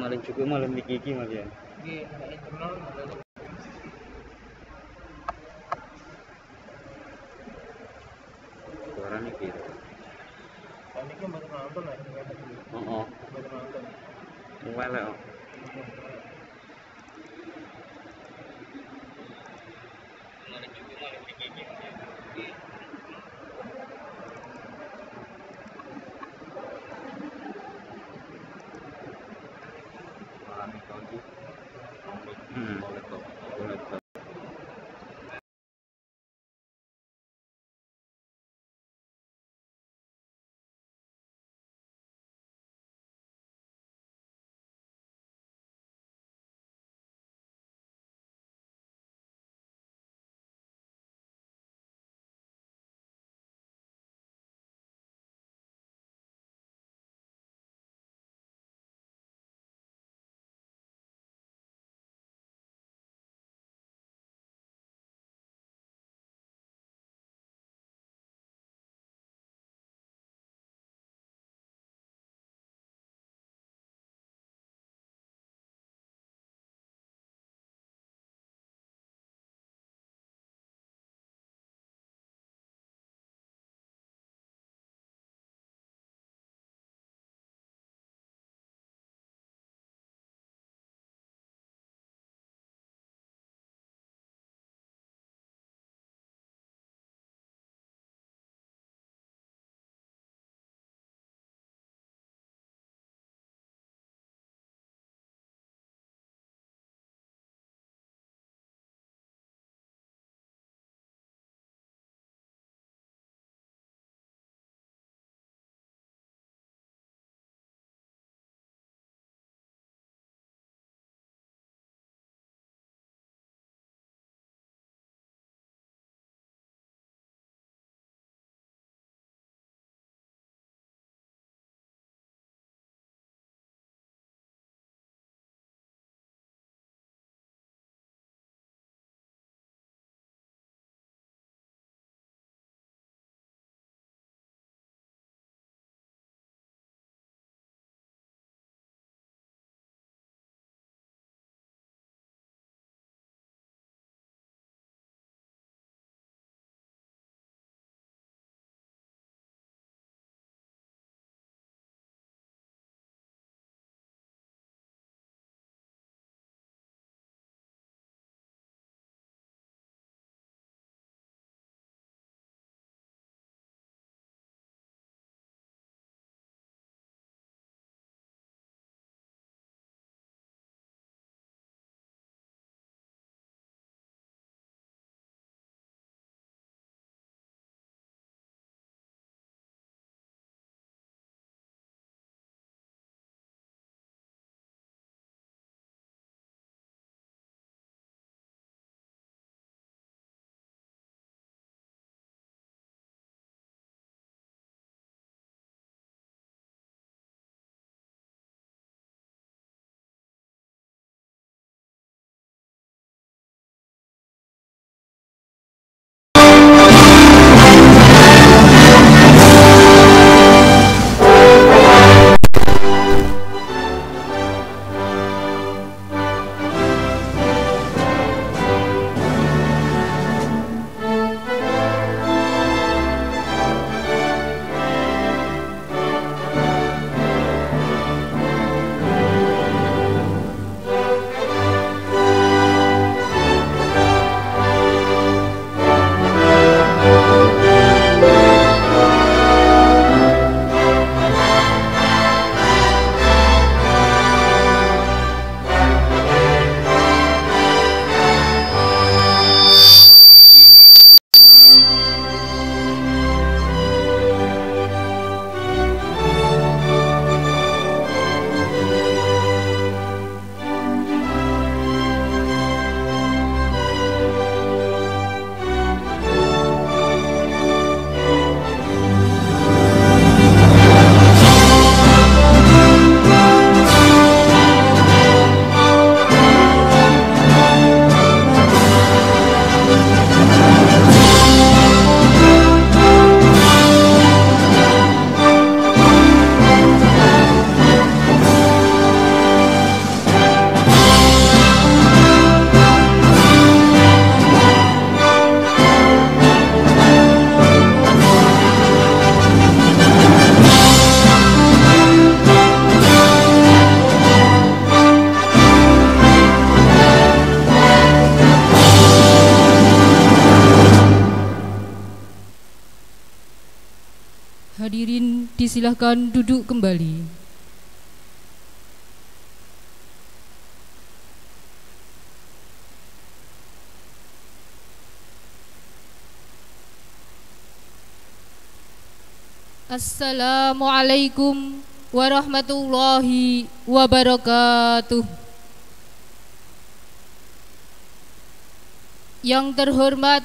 malah juga malah mikiki malah ya. Nggih, nek internal malah Suaranya gitu. ini kan mboten nonton nek Heeh. mboten nonton. Muwelek kok. Laptop. disilahkan duduk kembali. Assalamualaikum warahmatullahi wabarakatuh. Yang terhormat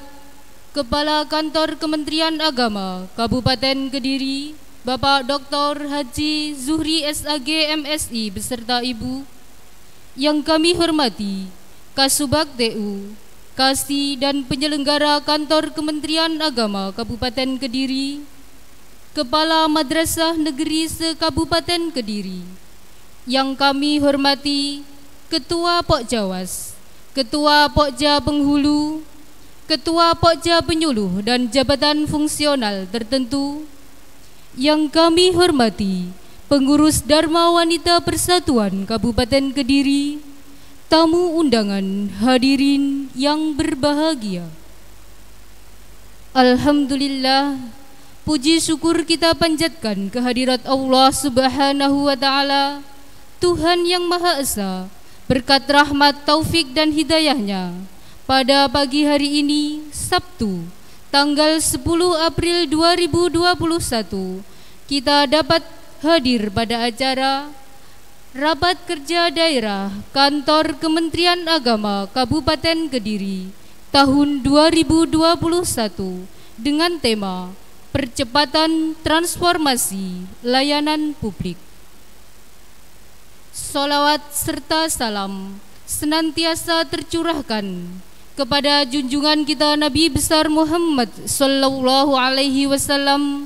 Kepala Kantor Kementerian Agama Kabupaten Kediri, Bapak Dr. Haji Zuhri SAG MSI beserta Ibu. Yang kami hormati Kasubag TU, Kasih dan penyelenggara Kantor Kementerian Agama Kabupaten Kediri, Kepala Madrasah Negeri se-Kabupaten Kediri. Yang kami hormati Ketua Pokjawas, Ketua Pokja Penghulu, Ketua Pokja Penyuluh dan jabatan fungsional tertentu. Yang kami hormati Pengurus Dharma Wanita Persatuan Kabupaten Kediri, tamu undangan, hadirin yang berbahagia. Alhamdulillah, puji syukur kita panjatkan kehadirat Allah Subhanahu wa Ta'ala, Tuhan yang Maha Esa. Berkat rahmat, taufik dan hidayahnya, pada pagi hari ini, Sabtu, tanggal 10 April 2021, kita dapat hadir pada acara Rapat Kerja Daerah Kantor Kementerian Agama Kabupaten Kediri tahun 2021 dengan tema Percepatan Transformasi Layanan Publik. Sholawat serta salam senantiasa tercurahkan kepada junjungan kita Nabi besar Muhammad sallallahu alaihi wasallam,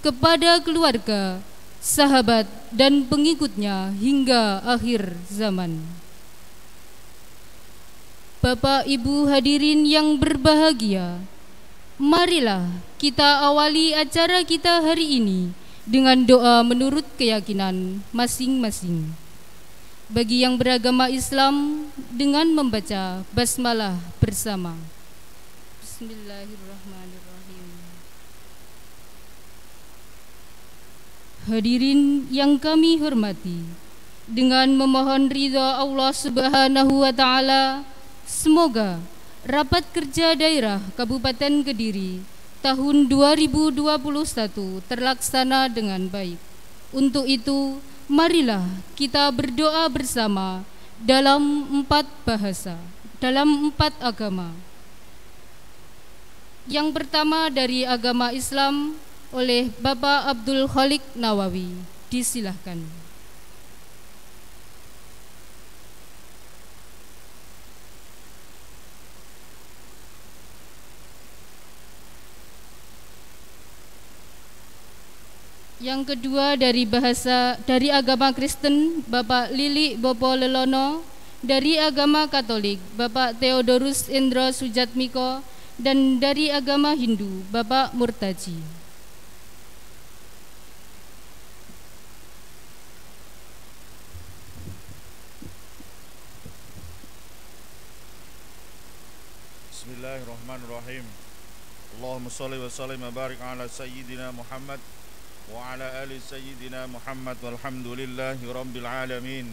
kepada keluarga, sahabat dan pengikutnya hingga akhir zaman. Bapak Ibu hadirin yang berbahagia, marilah kita awali acara kita hari ini dengan doa menurut keyakinan masing-masing. Bagi yang beragama Islam, dengan membaca basmalah bersama. Bismillahirrahmanirrahim. Hadirin yang kami hormati, dengan memohon ridha Allah Subhanahu wa Ta'ala, semoga Rapat Kerja Daerah Kabupaten Kediri tahun 2021 terlaksana dengan baik. Untuk itu, marilah kita berdoa bersama dalam 4 bahasa, dalam 4 agama. Yang pertama dari agama Islam oleh Bapak Abdul Khalik Nawawi. Disilahkan. Yang kedua dari agama Kristen, Bapak Lili Bopo Lelono. Dari agama Katolik, Bapak Theodorus Indra Sujatmiko. Dan dari agama Hindu, Bapak Murtaji. Bismillahirrahmanirrahim. Allahumma salli wa sallim wa barik ala sayyidina Muhammad wa ala ali sayyidina Muhammad walhamdulillahi rabbil alamin.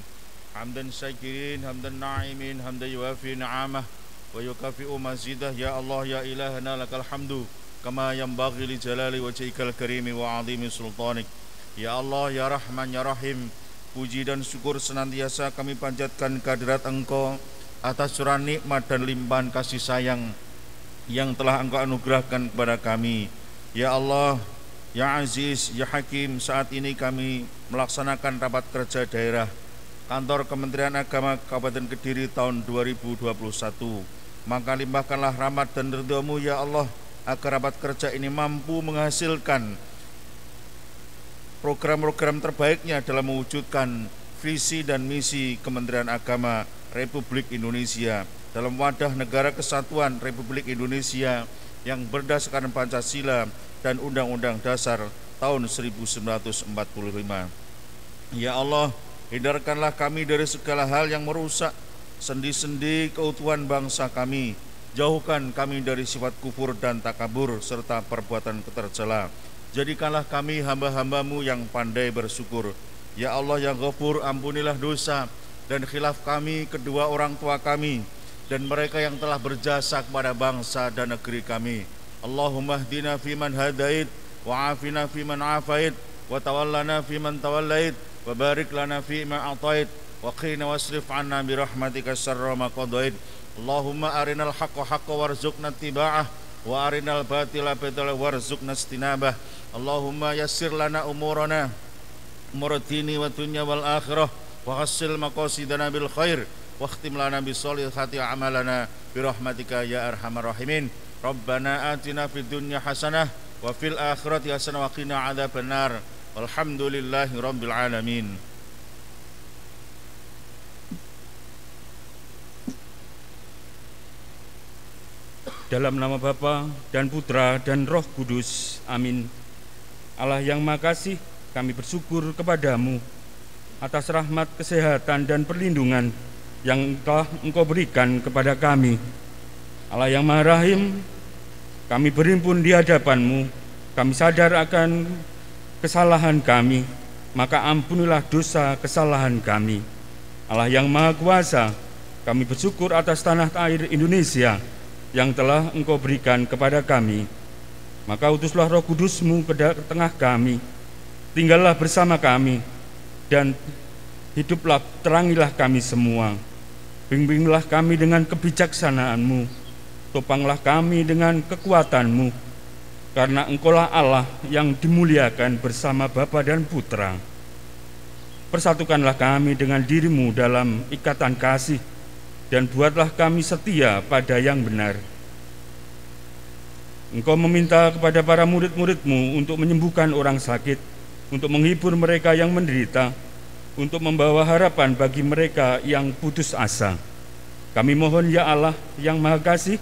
Hamdan syakirin, hamdan na'imin, hamdan yuafi ni'amah wa yukafi'u mazidah. Ya Allah ya ilahana lakal hamdu kama yanbaghi li jalali wajhikal karimi wa 'azimi sultanik. Ya Allah ya Rahman ya Rahim, puji dan syukur senantiasa kami panjatkan kehadirat Engkau atas curah nikmat dan limpahan kasih sayang yang telah Engkau anugerahkan kepada kami. Ya Allah ya Aziz, ya Hakim, saat ini kami melaksanakan rapat kerja daerah Kantor Kementerian Agama Kabupaten Kediri tahun 2021. Maka limpahkanlah rahmat dan ridha-Mu ya Allah, agar rapat kerja ini mampu menghasilkan program-program terbaiknya dalam mewujudkan visi dan misi Kementerian Agama Republik Indonesia dalam wadah negara kesatuan Republik Indonesia yang berdasarkan Pancasila dan Undang-Undang Dasar tahun 1945. Ya Allah, hindarkanlah kami dari segala hal yang merusak sendi-sendi keutuhan bangsa kami. Jauhkan kami dari sifat kufur dan takabur serta perbuatan ketercela. Jadikanlah kami hamba-hambamu yang pandai bersyukur. Ya Allah yang Ghafur, ampunilah dosa dan khilaf kami, kedua orang tua kami, dan mereka yang telah berjasa kepada bangsa dan negeri kami. Allahumma hdina fiman hadait, wa afina fiman afait, wa tawallana fiman tawallait, wa barik lana fima atait, wa qina wasrif anna birahmatika syarra ma qadait. Allahumma arinal haqqa haqqa warzuqna ittiba'ah, wa arinal batila batila warzuqna istinabah. Allahumma yassir lana umurana, umur-dini wa dunya wal akhirah, wa hassil maqasidana bil khair, wa khtim lana bisolihati amalana birahmatika ya arhamar rahimin. Rabbana atina fid dunya hasanah wa fil akhirati hasanah wa qina adzabannar. Walhamdulillahi rabbil alamin. Dalam nama Bapa dan Putra dan Roh Kudus. Amin. Allah yang Maha Kasih, kami bersyukur kepadamu atas rahmat, kesehatan, dan perlindungan yang telah Engkau berikan kepada kami. Allah yang Maha Rahim, kami berhimpun di hadapan-Mu. Kami sadar akan kesalahan kami, maka ampunilah dosa kesalahan kami. Allah yang Maha Kuasa, kami bersyukur atas tanah air Indonesia yang telah Engkau berikan kepada kami. Maka utuslah Roh Kudus-Mu ke tengah kami, tinggallah bersama kami, dan hiduplah, terangilah kami semua. Bimbinglah kami dengan kebijaksanaan-Mu, topanglah kami dengan kekuatan-Mu, karena Engkaulah Allah yang dimuliakan bersama Bapa dan Putra. Persatukanlah kami dengan diri-Mu dalam ikatan kasih, dan buatlah kami setia pada yang benar. Engkau meminta kepada para murid-murid-Mu untuk menyembuhkan orang sakit, untuk menghibur mereka yang menderita, untuk membawa harapan bagi mereka yang putus asa. Kami mohon ya Allah yang Maha Kasih,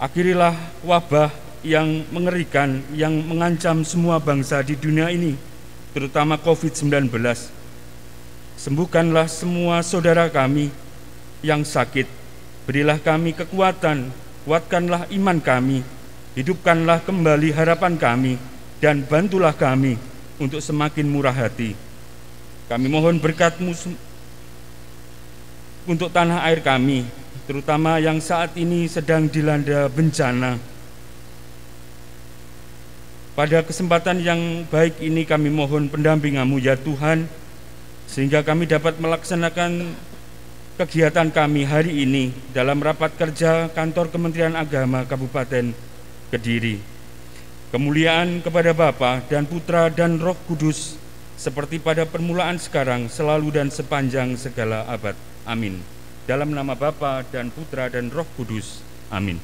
akhirilah wabah yang mengerikan yang mengancam semua bangsa di dunia ini, terutama COVID-19. Sembuhkanlah semua saudara kami yang sakit, berilah kami kekuatan, kuatkanlah iman kami, hidupkanlah kembali harapan kami, dan bantulah kami untuk semakin murah hati. Kami mohon berkat-Mu untuk tanah air kami, terutama yang saat ini sedang dilanda bencana. Pada kesempatan yang baik ini kami mohon pendampingan-Mu ya Tuhan, sehingga kami dapat melaksanakan kegiatan kami hari ini dalam rapat kerja kantor Kementerian Agama Kabupaten Kediri. Kemuliaan kepada Bapa dan Putra dan Roh Kudus, seperti pada permulaan sekarang, selalu dan sepanjang segala abad. Amin. Dalam nama Bapa dan Putra dan Roh Kudus. Amin.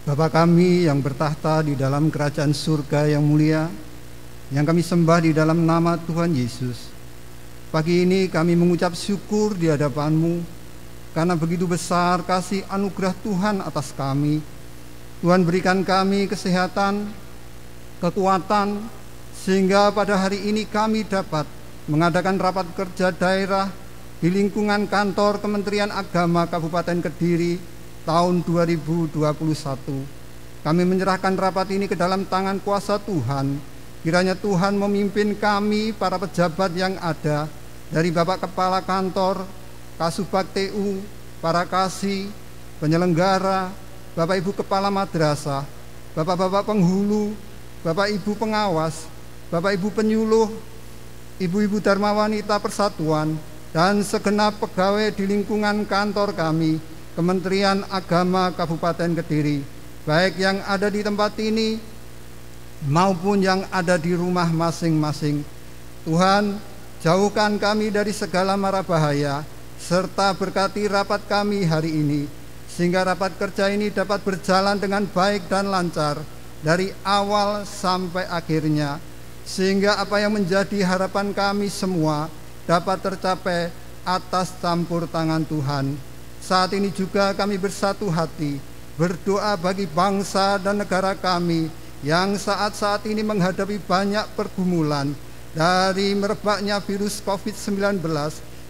Bapa kami yang bertahta di dalam kerajaan surga yang mulia, yang kami sembah di dalam nama Tuhan Yesus. Pagi ini kami mengucap syukur di hadapan-Mu, karena begitu besar kasih anugerah Tuhan atas kami. Tuhan berikan kami kesehatan, kekuatan, sehingga pada hari ini kami dapat mengadakan rapat kerja daerah di lingkungan kantor Kementerian Agama Kabupaten Kediri tahun 2021. Kami menyerahkan rapat ini ke dalam tangan kuasa Tuhan. Kiranya Tuhan memimpin kami, para pejabat yang ada, dari Bapak Kepala Kantor, Kasubag TU, para kasih, penyelenggara, Bapak Ibu Kepala Madrasah, Bapak-Bapak Penghulu, Bapak Ibu Pengawas, Bapak Ibu Penyuluh, Ibu-Ibu Dharma Wanita Persatuan, dan segenap pegawai di lingkungan kantor kami, Kementerian Agama Kabupaten Kediri, baik yang ada di tempat ini maupun yang ada di rumah masing-masing. Tuhan, jauhkan kami dari segala mara bahaya, serta berkati rapat kami hari ini, sehingga rapat kerja ini dapat berjalan dengan baik dan lancar dari awal sampai akhirnya, sehingga apa yang menjadi harapan kami semua dapat tercapai atas campur tangan Tuhan. Saat ini juga kami bersatu hati berdoa bagi bangsa dan negara kami yang saat-saat ini menghadapi banyak pergumulan dari merebaknya virus COVID-19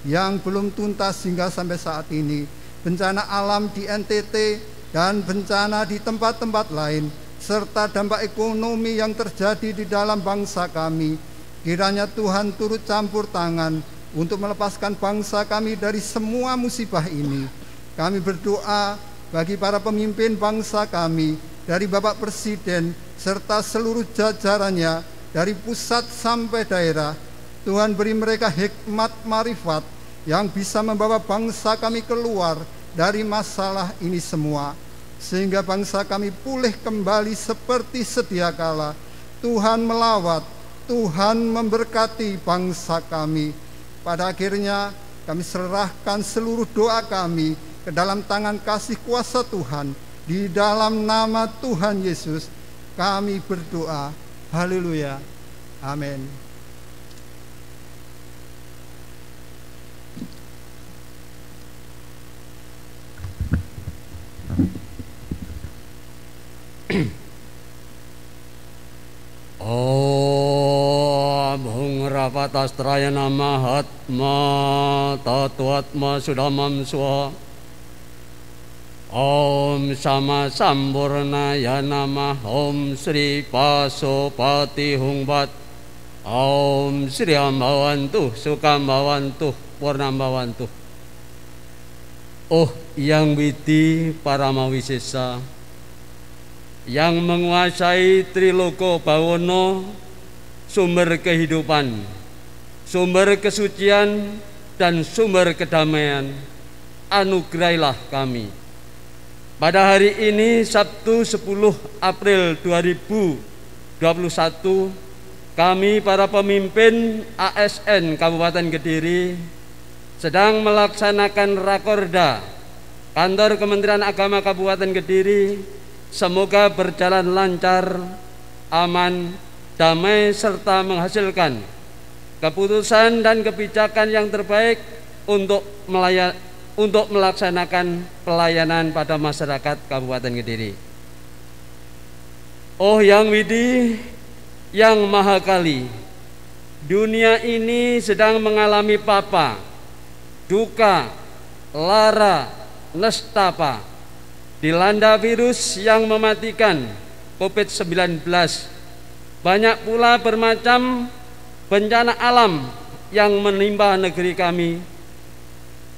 yang belum tuntas hingga sampai saat ini. bencana alam di NTT, dan bencana di tempat-tempat lain, serta dampak ekonomi yang terjadi di dalam bangsa kami. Kiranya Tuhan turut campur tangan untuk melepaskan bangsa kami dari semua musibah ini. Kami berdoa bagi para pemimpin bangsa kami, dari Bapak Presiden serta seluruh jajarannya dari pusat sampai daerah. Tuhan beri mereka hikmat marifat yang bisa membawa bangsa kami keluar dari masalah ini semua, sehingga bangsa kami pulih kembali seperti sedia kala. Tuhan melawat, Tuhan memberkati bangsa kami. Pada akhirnya kami serahkan seluruh doa kami ke dalam tangan kasih kuasa Tuhan. Di dalam nama Tuhan Yesus kami berdoa. Haleluya. Amin. Om Hung Rapatastrayana Mahatma Tatuatma Sudamam Swa. Om Sama Sampurnaya Namah. Om Sri Pasopati Hungbat. Om Sri Ambawantu Sukambawantu Purnambawantu. Oh yang widi Paramawisesa, yang menguasai Triloko Bawono, sumber kehidupan, sumber kesucian, dan sumber kedamaian, anugerailah kami. Pada hari ini Sabtu 10 April 2021, kami para pemimpin ASN Kabupaten Kediri sedang melaksanakan Rakorda Kantor Kementerian Agama Kabupaten Kediri. Semoga berjalan lancar, aman, damai, serta menghasilkan keputusan dan kebijakan yang terbaik untuk melaksanakan pelayanan pada masyarakat Kabupaten Kediri. Oh yang widi, yang maha kali, dunia ini sedang mengalami papa, duka, lara, nestapa, dilanda virus yang mematikan COVID-19. Banyak pula bermacam bencana alam yang menimpa negeri kami.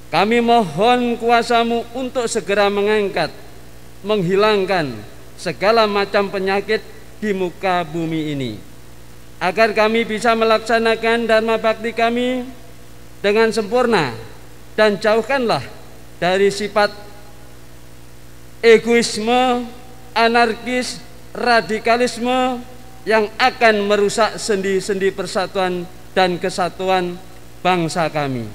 Kami mohon kuasa-Mu untuk segera mengangkat, menghilangkan segala macam penyakit di muka bumi ini, agar kami bisa melaksanakan dharma bakti kami dengan sempurna, dan jauhkanlah dari sifat egoisme, anarkis, radikalisme yang akan merusak sendi-sendi persatuan dan kesatuan bangsa kami.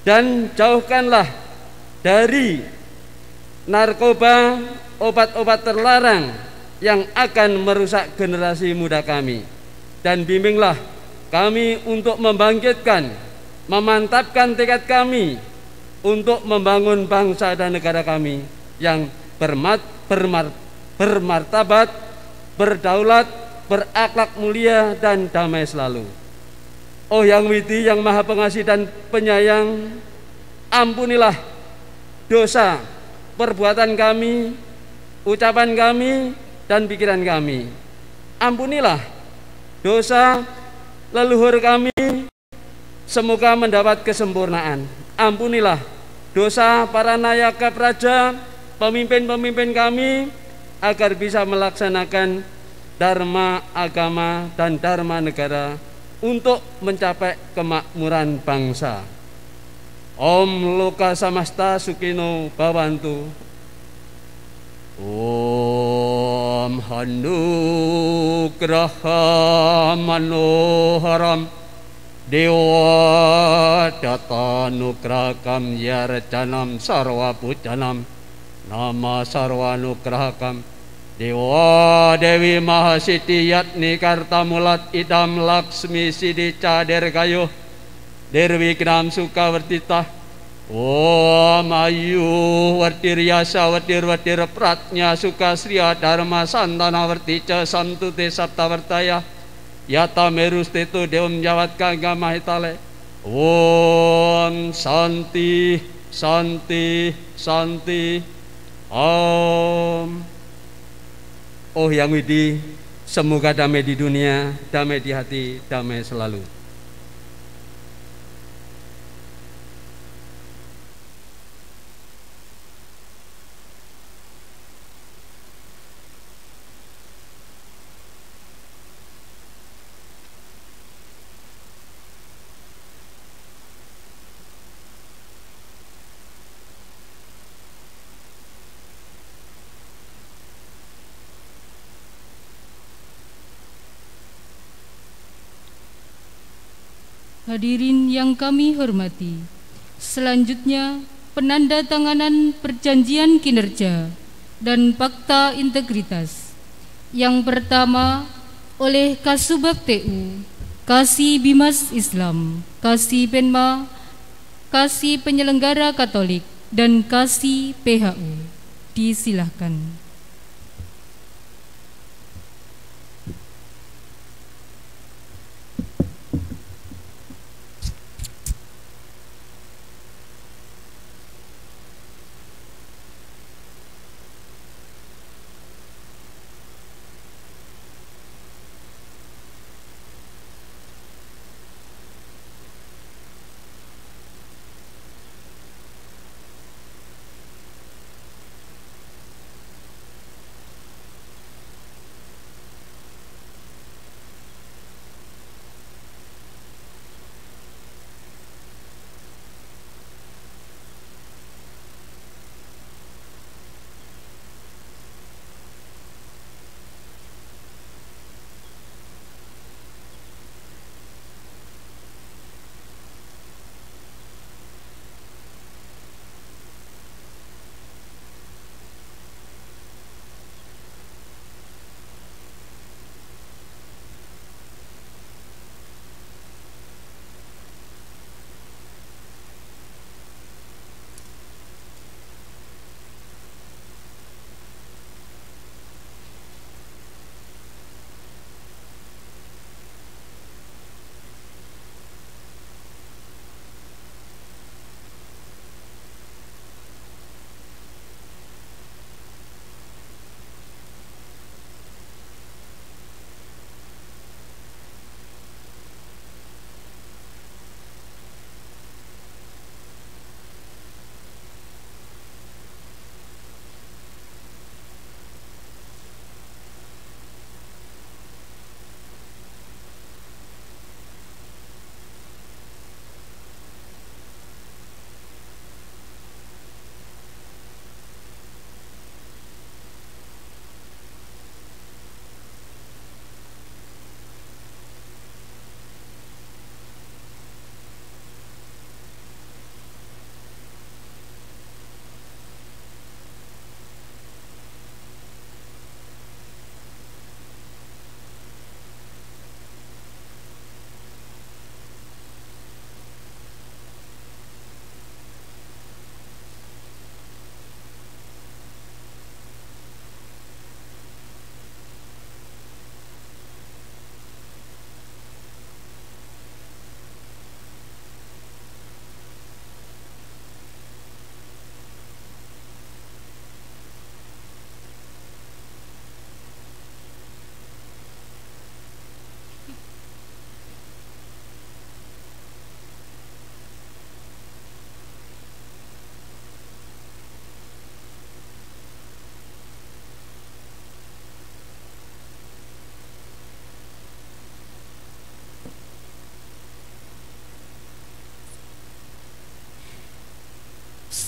Dan jauhkanlah dari narkoba, obat-obat terlarang yang akan merusak generasi muda kami. Dan bimbinglah kami untuk membangkitkan, memantapkan tekad kami untuk membangun bangsa dan negara kami yang bermartabat, berdaulat, berakhlak mulia, dan damai selalu. Oh yang widi, yang maha pengasih dan penyayang, ampunilah dosa perbuatan kami, ucapan kami, dan pikiran kami. Ampunilah dosa leluhur kami, semoga mendapat kesempurnaan. Ampunilah dosa para nayaka praja, pemimpin-pemimpin kami, agar bisa melaksanakan dharma agama dan dharma negara untuk mencapai kemakmuran bangsa. Om Loka Samasta Sukino Bhavantu. Om Hanugraha Manoharam Dewa Datanugrahakam Yarjanam Sarwa Pujanam Nama Sarwa Nugrahakam Dewa Dewi Mahasiti Yatni Kartamulat Idam Laksmi Sidi Cader Gayuh Derwi Gnam Sukawartita Om Ayu Wartir Yasa Wartir Wartir Pratnya Sukasriya Dharma Santana Wartica Santute Saptawartaya Yata Merustetu Deum Jawat Kagama Hitale Om Santi Santi, Santi, Om. Oh Yang Widi, semoga damai di dunia, damai di hati, damai selalu. Hadirin yang kami hormati, selanjutnya penandatanganan perjanjian kinerja dan fakta integritas. Yang pertama oleh Kasubag TU, Kasih Bimas Islam, Kasih Penma, Kasih Penyelenggara Katolik, dan Kasih PHU. Disilahkan.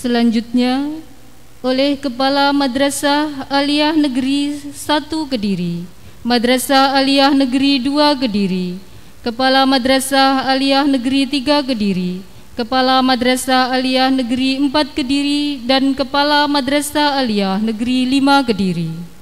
Selanjutnya oleh Kepala Madrasah Aliyah Negeri 1 Kediri, Madrasah Aliyah Negeri 2 Kediri, Kepala Madrasah Aliyah Negeri 3 Kediri, Kepala Madrasah Aliyah Negeri 4 Kediri, dan Kepala Madrasah Aliyah Negeri 5 Kediri.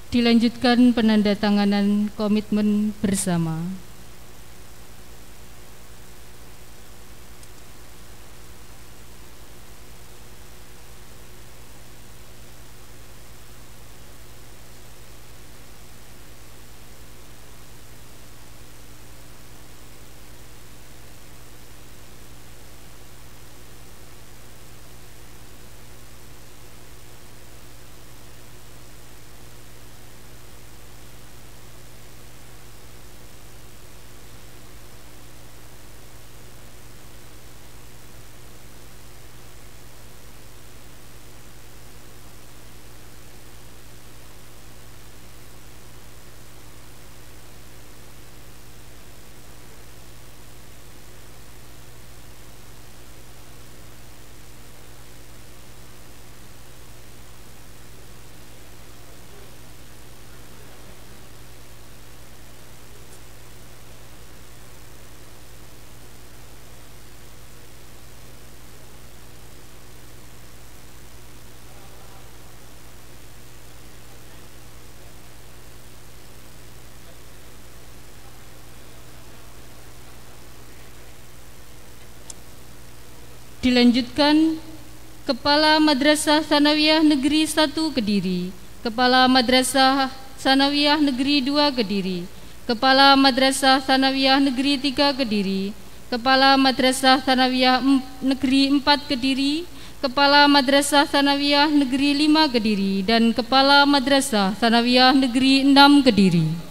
Dilanjutkan penandatanganan komitmen bersama. Dilanjutkan Kepala Madrasah Tsanawiyah Negeri 1 Kediri, Kepala Madrasah Tsanawiyah Negeri 2 Kediri, Kepala Madrasah Tsanawiyah Negeri 3 Kediri, Kepala Madrasah Tsanawiyah Negeri 4 Kediri, Kepala Madrasah Tsanawiyah Negeri 5 Kediri, dan Kepala Madrasah Tsanawiyah Negeri 6 Kediri.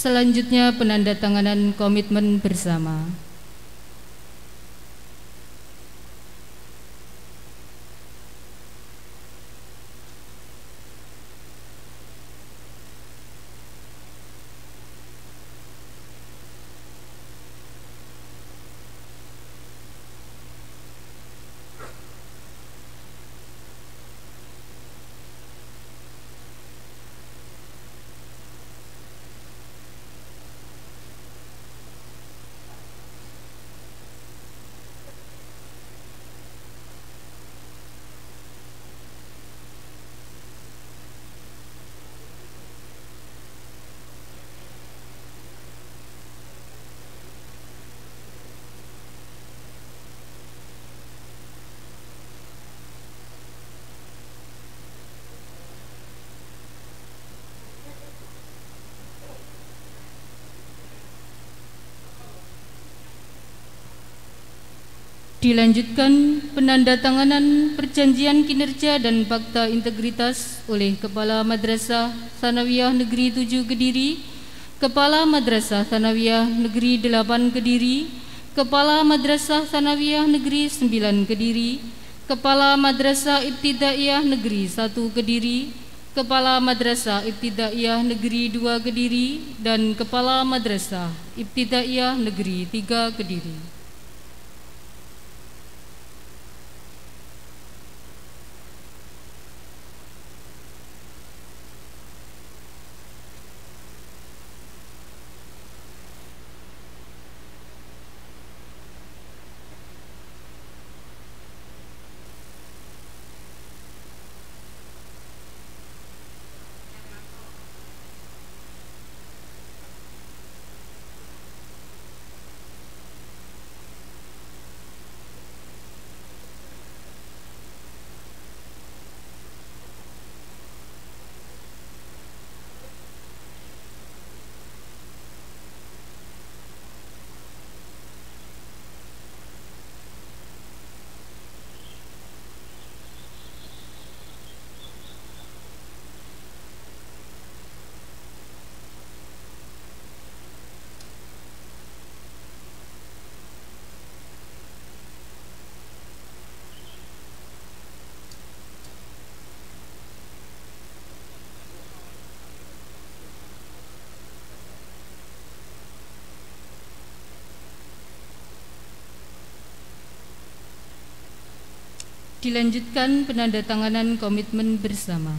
Selanjutnya penandatanganan komitmen bersama. Dilanjutkan penandatanganan perjanjian kinerja dan fakta integritas oleh Kepala Madrasah Tsanawiyah Negeri 7 Kediri, Kepala Madrasah Tsanawiyah Negeri 8 Kediri, Kepala Madrasah Tsanawiyah Negeri 9 Kediri, Kepala Madrasah Ibtidaiyah Negeri 1 Kediri, Kepala Madrasah Ibtidaiyah Negeri 2 Kediri, dan Kepala Madrasah Ibtidaiyah Negeri 3 Kediri. Dilanjutkan penandatanganan komitmen bersama.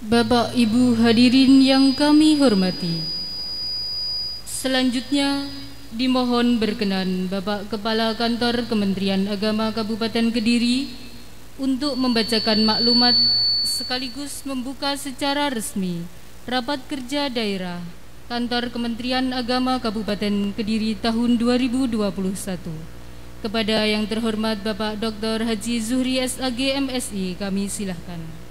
Bapak Ibu hadirin yang kami hormati, selanjutnya dimohon berkenan Bapak Kepala Kantor Kementerian Agama Kabupaten Kediri untuk membacakan maklumat sekaligus membuka secara resmi Rapat Kerja Daerah Kantor Kementerian Agama Kabupaten Kediri tahun 2021. Kepada yang terhormat Bapak Dr. Haji Zuhri SAG MSI, kami silahkan.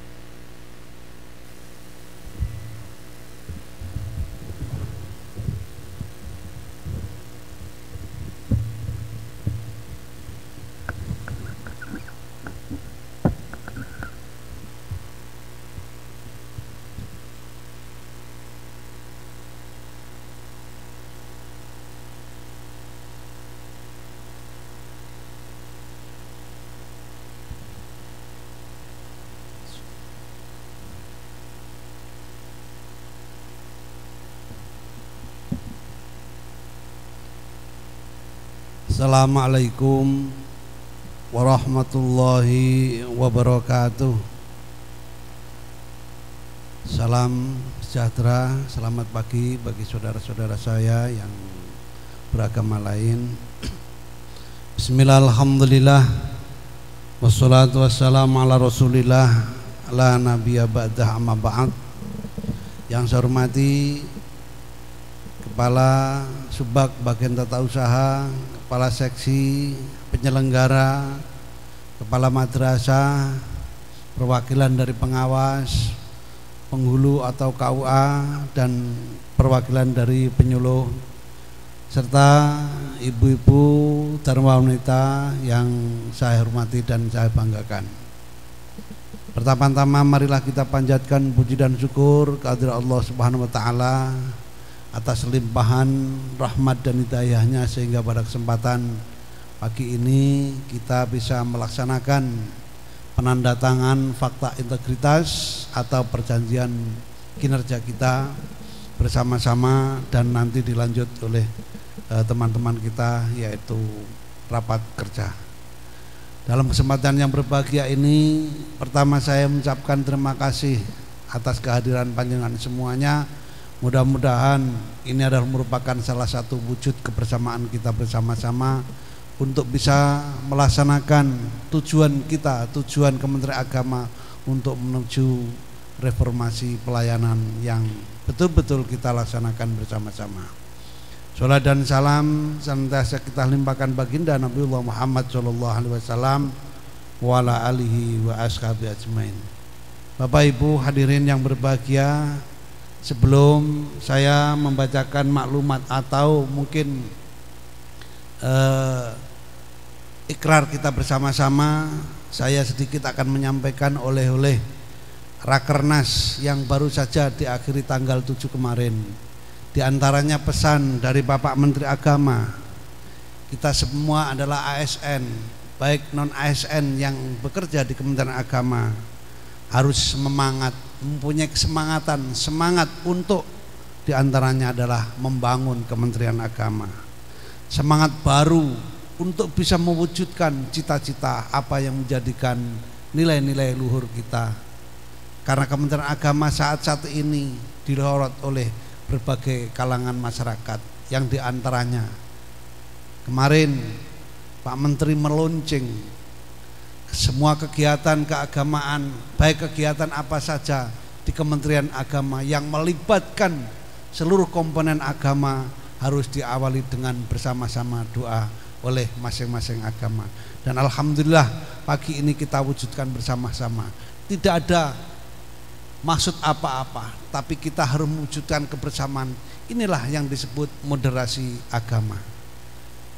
Assalamualaikum warahmatullahi wabarakatuh. Salam sejahtera, selamat pagi bagi saudara-saudara saya yang beragama lain. Bismillah, alhamdulillah, wassalatu wassalamu ala rasulillah, la nabiyya ba'dah, amma ba'd. Yang saya hormati Kepala Subbag Bagian Tata Usaha, Kepala Seksi, Penyelenggara, Kepala Madrasah, perwakilan dari pengawas, penghulu atau KUA, dan perwakilan dari penyuluh, serta ibu-ibu dharma wanita yang saya hormati dan saya banggakan. Pertama-tama marilah kita panjatkan puji dan syukur kehadirat Allah Subhanahu wa taala atas limpahan rahmat dan hidayahnya sehingga pada kesempatan pagi ini kita bisa melaksanakan penandatangan fakta integritas atau perjanjian kinerja kita bersama-sama dan nanti dilanjut oleh teman-teman kita, yaitu rapat kerja. Dalam kesempatan yang berbahagia ini, pertama saya mengucapkan terima kasih atas kehadiran panjenengan semuanya. Mudah-mudahan ini adalah merupakan salah satu wujud kebersamaan kita bersama-sama untuk bisa melaksanakan tujuan kita, tujuan Kementerian Agama untuk menuju reformasi pelayanan yang betul-betul kita laksanakan bersama-sama. Salat dan salam senantiasa kita limpahkan baginda Nabiullah Muhammad SAW wa ala alihi wa ashabi ajmain. Bapak Ibu hadirin yang berbahagia, sebelum saya membacakan maklumat atau mungkin ikrar kita bersama-sama, saya sedikit akan menyampaikan oleh-oleh Rakernas yang baru saja diakhiri tanggal 7 kemarin. Di antaranya pesan dari Bapak Menteri Agama, kita semua adalah ASN, baik non ASN yang bekerja di Kementerian Agama, harus mempunyai semangat untuk diantaranya adalah membangun Kementerian Agama. Semangat baru untuk bisa mewujudkan cita-cita apa yang menjadikan nilai-nilai luhur kita. Karena Kementerian Agama saat ini dilorot oleh berbagai kalangan masyarakat, yang diantaranya kemarin Pak Menteri meluncing semua kegiatan keagamaan, baik kegiatan apa saja di Kementerian Agama yang melibatkan seluruh komponen agama harus diawali dengan bersama-sama doa oleh masing-masing agama. Dan alhamdulillah pagi ini kita wujudkan bersama-sama. Tidak ada maksud apa-apa, tapi kita harus mewujudkan kebersamaan. Inilah yang disebut moderasi agama.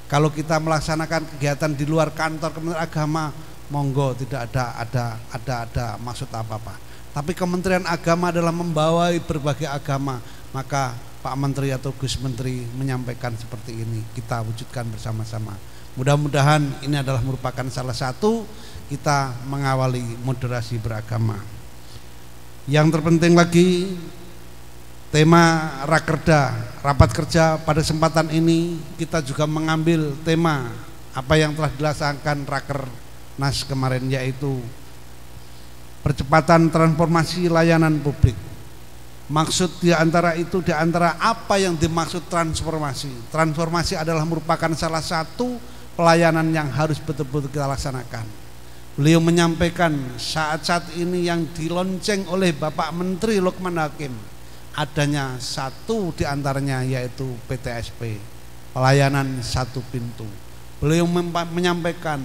Kalau kita melaksanakan kegiatan di luar kantor Kementerian Agama, monggo, tidak ada maksud apa-apa. Tapi Kementerian Agama adalah membawai berbagai agama, maka Pak Menteri atau Gus Menteri menyampaikan seperti ini, kita wujudkan bersama-sama. Mudah-mudahan ini adalah merupakan salah satu kita mengawali moderasi beragama. Yang terpenting lagi, tema Rakerda, rapat kerja pada kesempatan ini kita juga mengambil tema apa yang telah dilaksanakan Rakernas kemarin, yaitu percepatan transformasi layanan publik. Maksud di antara apa yang dimaksud transformasi. Transformasi adalah merupakan salah satu pelayanan yang harus betul-betul kita laksanakan. Beliau menyampaikan saat ini yang dilonceng oleh Bapak Menteri Lukman Hakim, adanya satu di antaranya yaitu PTSP, pelayanan satu pintu. Beliau menyampaikan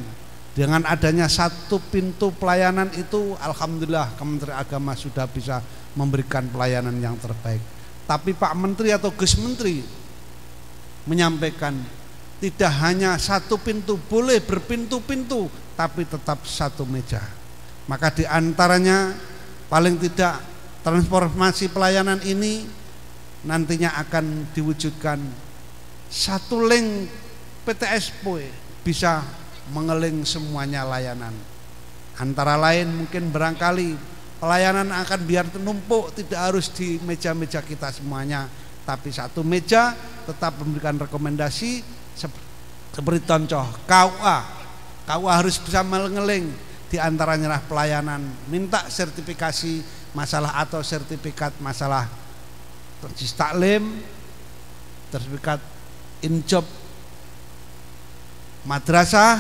dengan adanya satu pintu pelayanan itu, alhamdulillah Kementerian Agama sudah bisa memberikan pelayanan yang terbaik. Tapi Pak Menteri atau Gus Menteri menyampaikan tidak hanya satu pintu, boleh berpintu-pintu, tapi tetap satu meja. Maka di antaranya paling tidak transformasi pelayanan ini nantinya akan diwujudkan satu link PTSP bisa mengeling semuanya layanan. Antara lain mungkin barangkali pelayanan akan biar numpuk, tidak harus di meja-meja kita semuanya, tapi satu meja tetap memberikan rekomendasi seperti contoh KUA harus bisa mengeling, di antaranya pelayanan minta sertifikasi masalah atau sertifikat masalah Tajis Taklim, sertifikat injob madrasah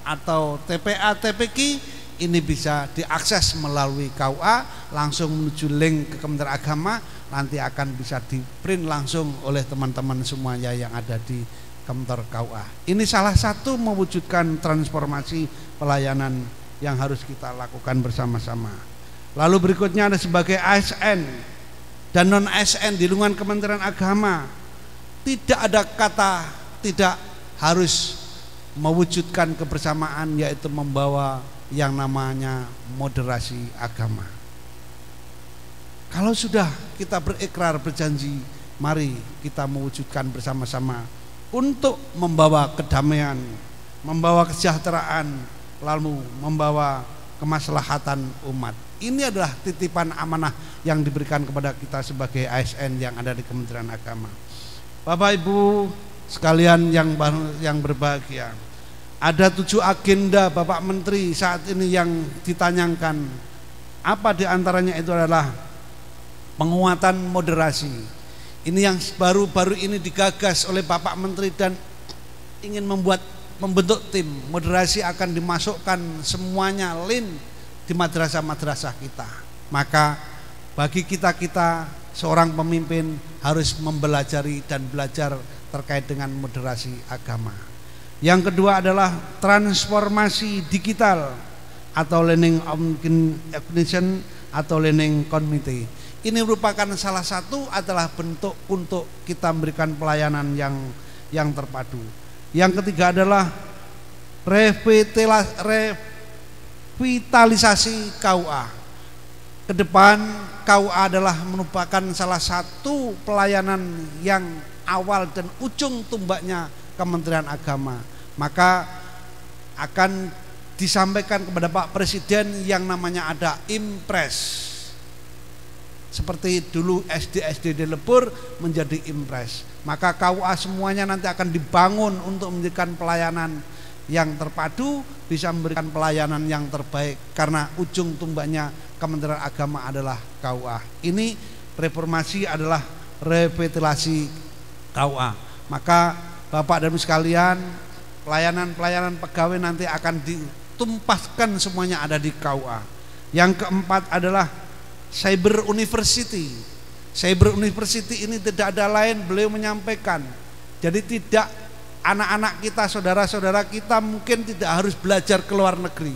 atau TPA TPQ, ini bisa diakses melalui KUA langsung menuju link ke Kementerian Agama, nanti akan bisa di print langsung oleh teman-teman semuanya yang ada di Kementerian KUA. Ini salah satu mewujudkan transformasi pelayanan yang harus kita lakukan bersama-sama. Lalu berikutnya ada sebagai ASN dan non ASN di lingkungan Kementerian Agama, tidak ada kata tidak harus mewujudkan kebersamaan, yaitu membawa yang namanya moderasi agama. Kalau sudah kita berikrar berjanji, mari kita mewujudkan bersama-sama untuk membawa kedamaian, membawa kesejahteraan, lalu membawa kemaslahatan umat. Ini adalah titipan amanah yang diberikan kepada kita sebagai ASN yang ada di Kementerian Agama. Bapak Ibu sekalian yang berbahagia, ada 7 agenda Bapak Menteri saat ini yang ditanyakan. Apa diantaranya itu adalah penguatan moderasi. Ini yang baru-baru ini digagas oleh Bapak Menteri dan ingin membentuk tim. Moderasi akan dimasukkan semuanya lin di madrasah-madrasah kita. Maka bagi kita seorang pemimpin harus mempelajari dan belajar terkait dengan moderasi agama. Yang kedua adalah transformasi digital atau learning organization atau learning community. Ini merupakan salah satu adalah bentuk untuk kita memberikan pelayanan yang terpadu. Yang ketiga adalah revitalisasi KUA. Ke depan KUA adalah merupakan salah satu pelayanan yang awal dan ujung tombaknya Kementerian Agama. Maka akan disampaikan kepada Pak Presiden yang namanya ada Impres. seperti dulu SD di Lebur menjadi Impres. Maka KUA semuanya nanti akan dibangun untuk memberikan pelayanan yang terpadu, bisa memberikan pelayanan yang terbaik, karena ujung tombaknya Kementerian Agama adalah KUA. Ini reformasi adalah revitalisasi KUA. Maka Bapak dan Ibu sekalian, pelayanan pegawai nanti akan ditumpahkan semuanya ada di KUA. Yang keempat adalah Cyber University. Cyber University ini tidak ada lain, beliau menyampaikan, jadi tidak, anak-anak kita, saudara-saudara kita mungkin tidak harus belajar ke luar negeri,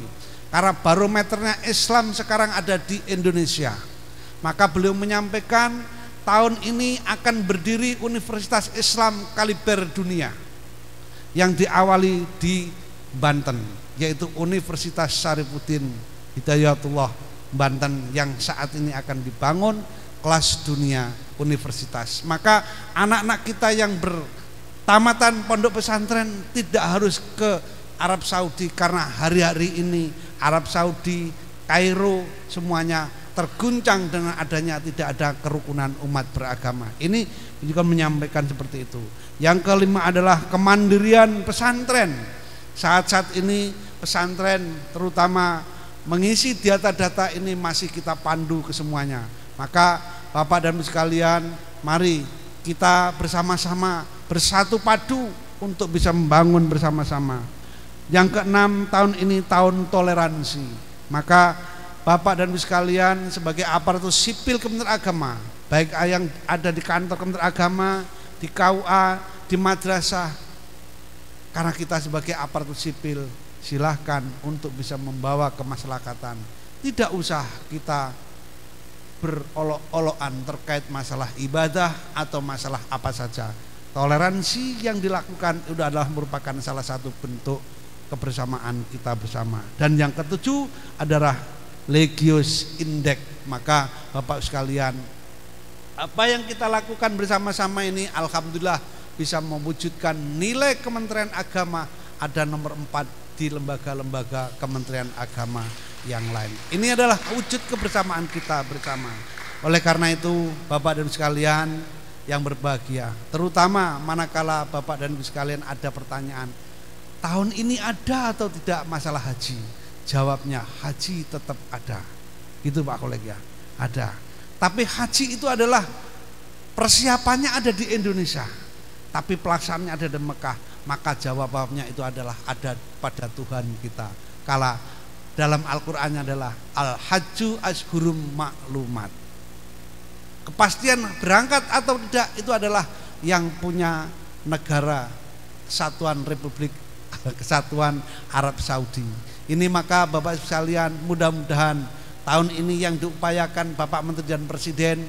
karena barometernya Islam sekarang ada di Indonesia. Maka beliau menyampaikan tahun ini akan berdiri Universitas Islam kaliber dunia yang diawali di Banten, yaitu Universitas Syarifuddin Hidayatullah Banten, yang saat ini akan dibangun kelas dunia universitas. Maka anak-anak kita yang bertamatan pondok pesantren tidak harus ke Arab Saudi, karena hari-hari ini Arab Saudi, Kairo semuanya terguncang dengan adanya tidak ada kerukunan umat beragama. Ini juga menyampaikan seperti itu. Yang kelima adalah kemandirian pesantren. Saat-saat ini pesantren terutama mengisi data-data ini masih kita pandu ke semuanya. Maka Bapak dan Ibu sekalian, mari kita bersama-sama bersatu padu untuk bisa membangun bersama-sama. Yang keenam, tahun ini tahun toleransi. Maka Bapak dan Ibu sekalian, sebagai aparatur sipil Kementerian Agama, baik yang ada di kantor Kementerian Agama, di KUA, di madrasah, karena kita sebagai aparatur sipil, silahkan untuk bisa membawa kemaslahatan. Tidak usah kita berolok-olokan terkait masalah ibadah atau masalah apa saja. Toleransi yang dilakukan itu adalah merupakan salah satu bentuk kebersamaan kita bersama. Dan yang ketujuh adalah Legius Index. Maka Bapak sekalian, apa yang kita lakukan bersama-sama ini alhamdulillah bisa mewujudkan nilai Kementerian Agama ada nomor 4 di lembaga-lembaga Kementerian Agama yang lain. Ini adalah wujud kebersamaan kita bersama. Oleh karena itu Bapak dan Ibu sekalian yang berbahagia, terutama manakala Bapak dan Ibu sekalian ada pertanyaan, tahun ini ada atau tidak masalah haji? Jawabnya, haji tetap ada. Gitu Pak Kolega, ada. Tapi haji itu adalah persiapannya ada di Indonesia, tapi pelaksanaannya ada di Mekah. Maka jawabannya itu adalah ada pada Tuhan kita. Kala dalam Al-Qur'annya adalah Al-Hajju Ashhurum Ma'lumat. Kepastian berangkat atau tidak itu adalah yang punya negara Kesatuan Republik Kesatuan Arab Saudi. Ini maka Bapak Ibu sekalian, mudah-mudahan tahun ini yang diupayakan Bapak Menteri dan Presiden,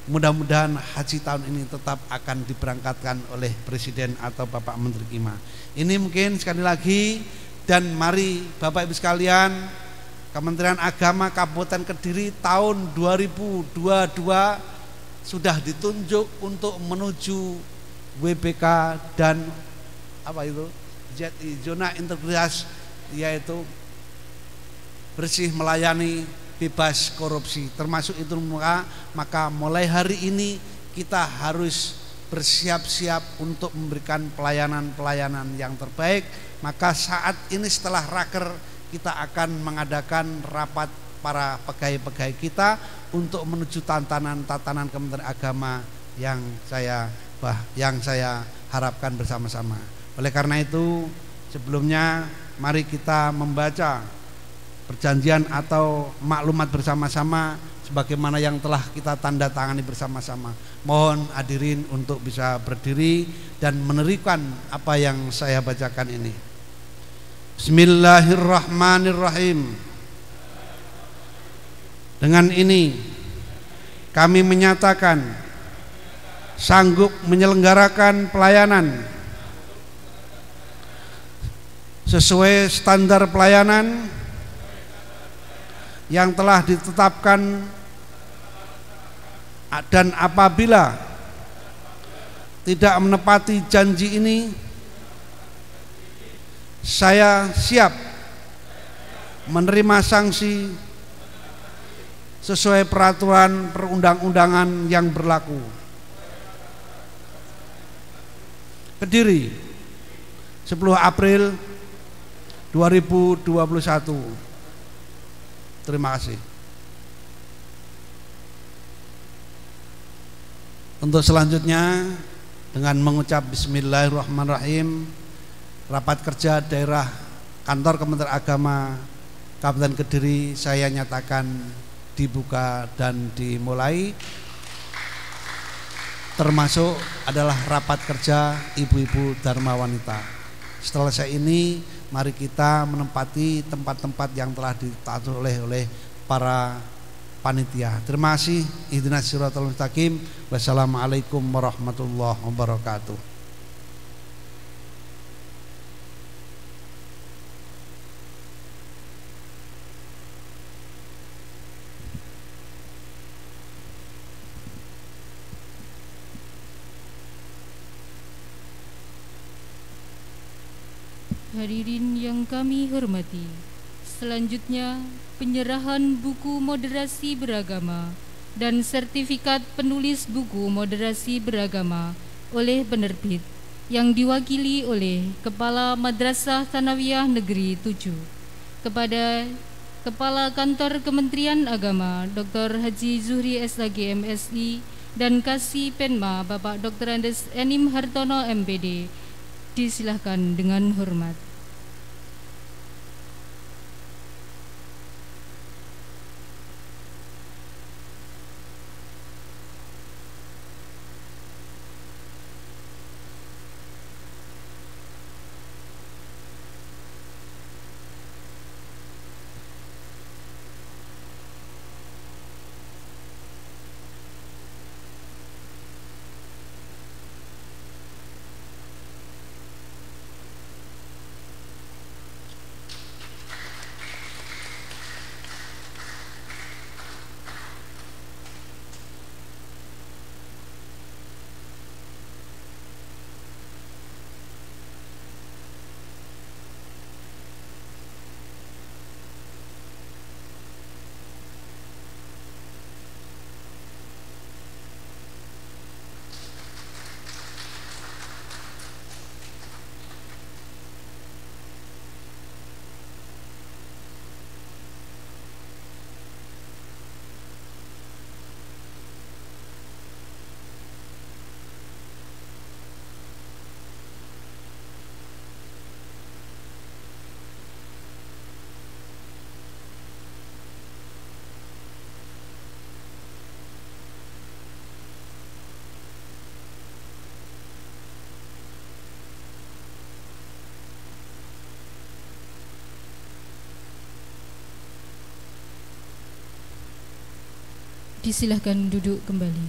mudah-mudahan haji tahun ini tetap akan diberangkatkan oleh Presiden atau Bapak Menteri Ima. Ini mungkin sekali lagi, dan mari Bapak Ibu sekalian, Kementerian Agama Kabupaten Kediri tahun 2022 sudah ditunjuk untuk menuju WBK dan apa itu ZI, zona integritas, yaitu bersih, melayani, bebas korupsi, termasuk itu. Maka mulai hari ini kita harus bersiap-siap untuk memberikan pelayanan-pelayanan yang terbaik. Maka saat ini setelah raker kita akan mengadakan rapat para pegawai-pegawai kita untuk menuju tatanan Kementerian Agama yang saya harapkan bersama-sama. Oleh karena itu sebelumnya mari kita membaca perjanjian atau maklumat bersama-sama sebagaimana yang telah kita tanda tangani bersama-sama. Mohon hadirin untuk bisa berdiri dan menerima apa yang saya bacakan ini. Bismillahirrahmanirrahim. Dengan ini kami menyatakan sanggup menyelenggarakan pelayanan sesuai standar pelayanan yang telah ditetapkan, dan apabila tidak menepati janji ini, saya siap menerima sanksi sesuai peraturan perundang-undangan yang berlaku. Kediri, 10 April 2021. Terima kasih. Untuk selanjutnya dengan mengucap bismillahirrahmanirrahim, rapat kerja daerah kantor Kementerian Agama Kabupaten Kediri saya nyatakan dibuka dan dimulai, termasuk adalah rapat kerja ibu-ibu Dharma Wanita. Setelah saya ini, mari kita menempati tempat-tempat yang telah diatur oleh para panitia. Terima kasih. Ihdinas siratal mustaqim. Wassalamualaikum warahmatullahi wabarakatuh. Hadirin yang kami hormati, selanjutnya penyerahan buku moderasi beragama dan sertifikat penulis buku moderasi beragama oleh penerbit yang diwakili oleh Kepala Madrasah Tsanawiyah Negeri 7 kepada Kepala Kantor Kementerian Agama Dr. Haji Zuhri SHG MSI dan Kasih Penma Bapak Dr. Andes Enim Hartono MPD. Disilahkan dengan hormat. Disilahkan duduk kembali.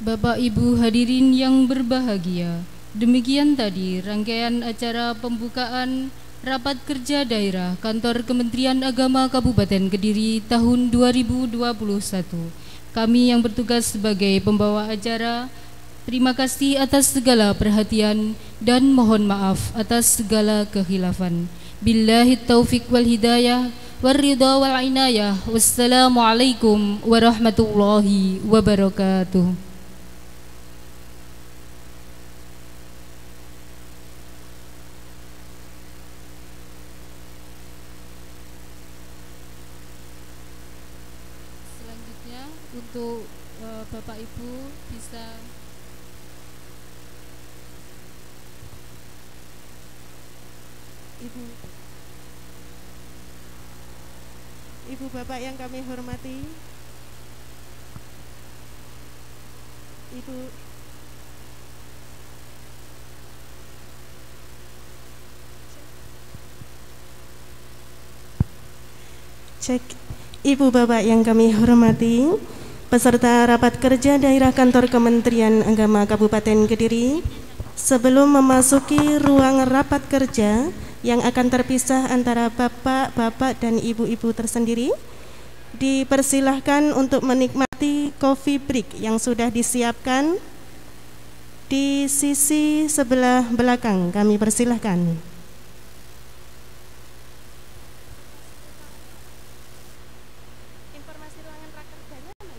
Bapak Ibu hadirin yang berbahagia, demikian tadi rangkaian acara pembukaan Rapat Kerja Daerah Kantor Kementerian Agama Kabupaten Kediri tahun 2021. Kami yang bertugas sebagai pembawa acara, terima kasih atas segala perhatian dan mohon maaf atas segala kekhilafan. Billahi taufiq wal hidayah wal ridha wal inayah. Wassalamualaikum warahmatullahi wabarakatuh. Untuk Bapak Ibu bisa Ibu Bapak yang kami hormati, Ibu cek Ibu Bapak yang kami hormati, peserta rapat kerja daerah kantor Kementerian Agama Kabupaten Kediri, sebelum memasuki ruang rapat kerja yang akan terpisah antara bapak-bapak dan ibu-ibu tersendiri, dipersilahkan untuk menikmati coffee break yang sudah disiapkan di sisi sebelah belakang. Kami persilahkan. Informasi ruangan rakerdanya mana?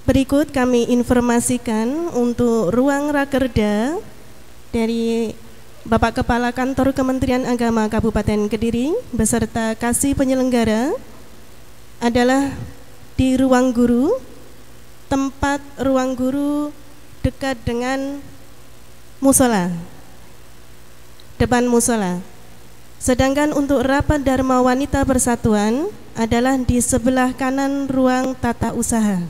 Berikut kami informasikan untuk ruang rakerda dari Bapak Kepala Kantor Kementerian Agama Kabupaten Kediri beserta kasih penyelenggara adalah di ruang guru, tempat ruang guru dekat dengan musola, depan musola. Sedangkan untuk rapat Dharma Wanita Persatuan adalah di sebelah kanan ruang tata usaha.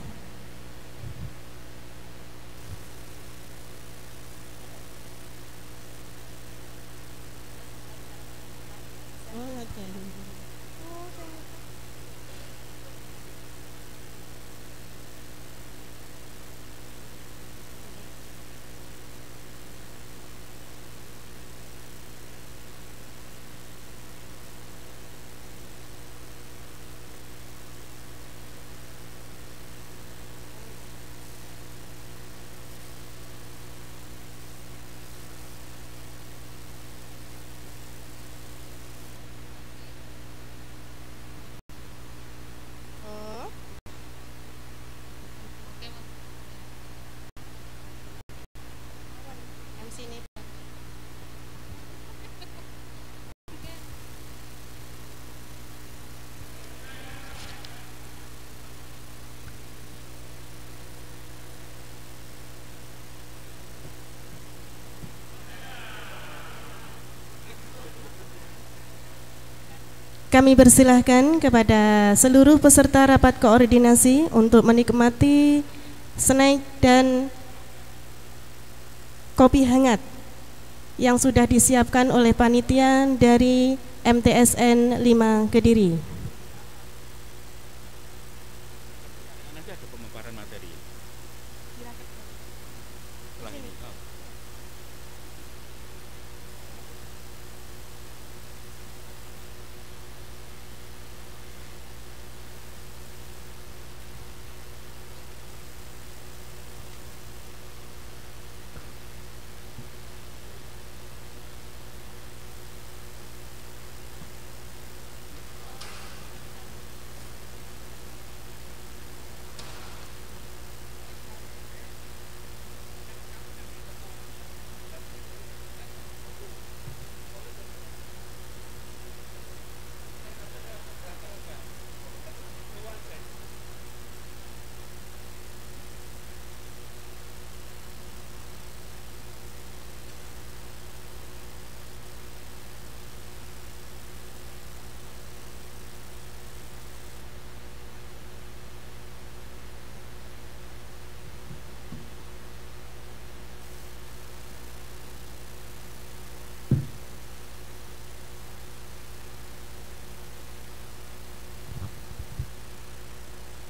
Kami persilahkan kepada seluruh peserta rapat koordinasi untuk menikmati snack dan kopi hangat yang sudah disiapkan oleh panitia dari MTSN 5 Kediri. Nanti ada pemaparan materi. Setelah ini.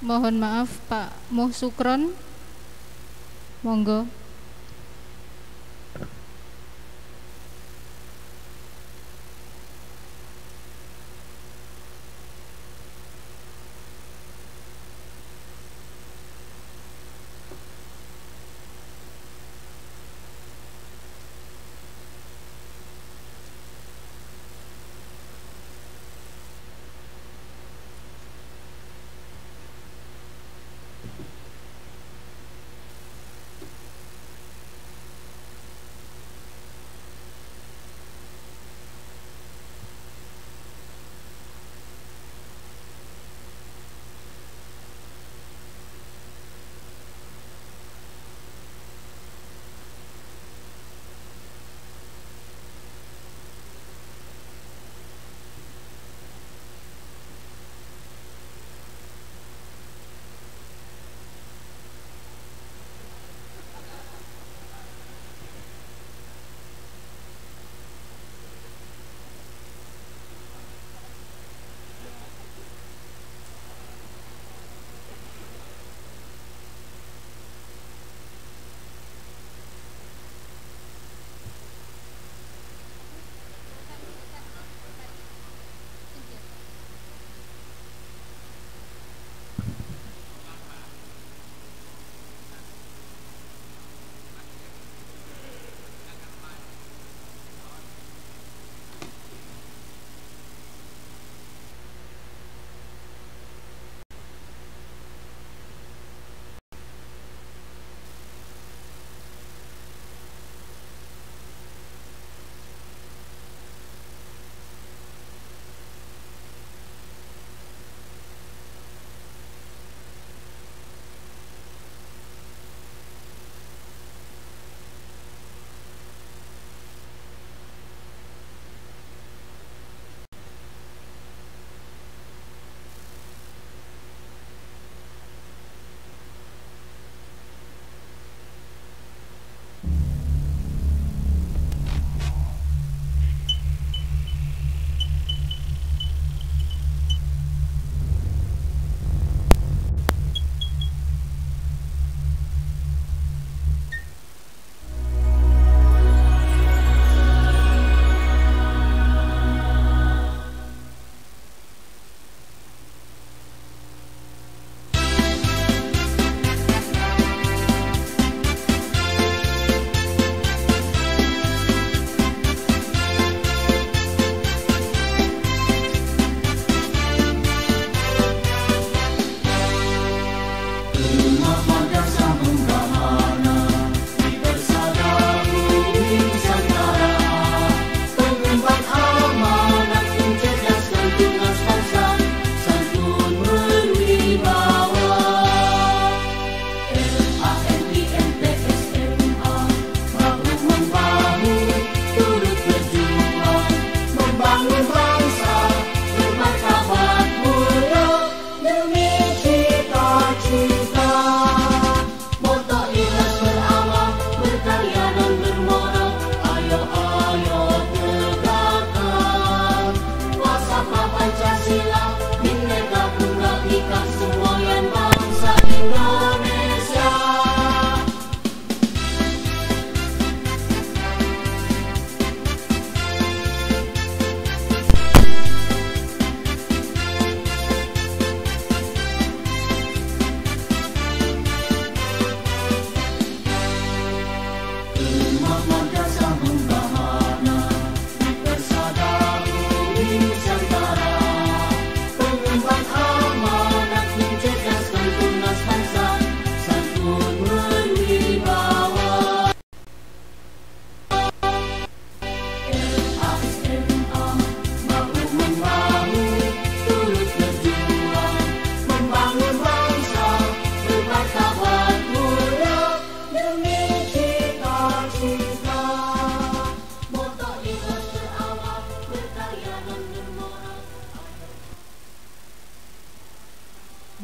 Mohon maaf Pak Muh Sukron, monggo.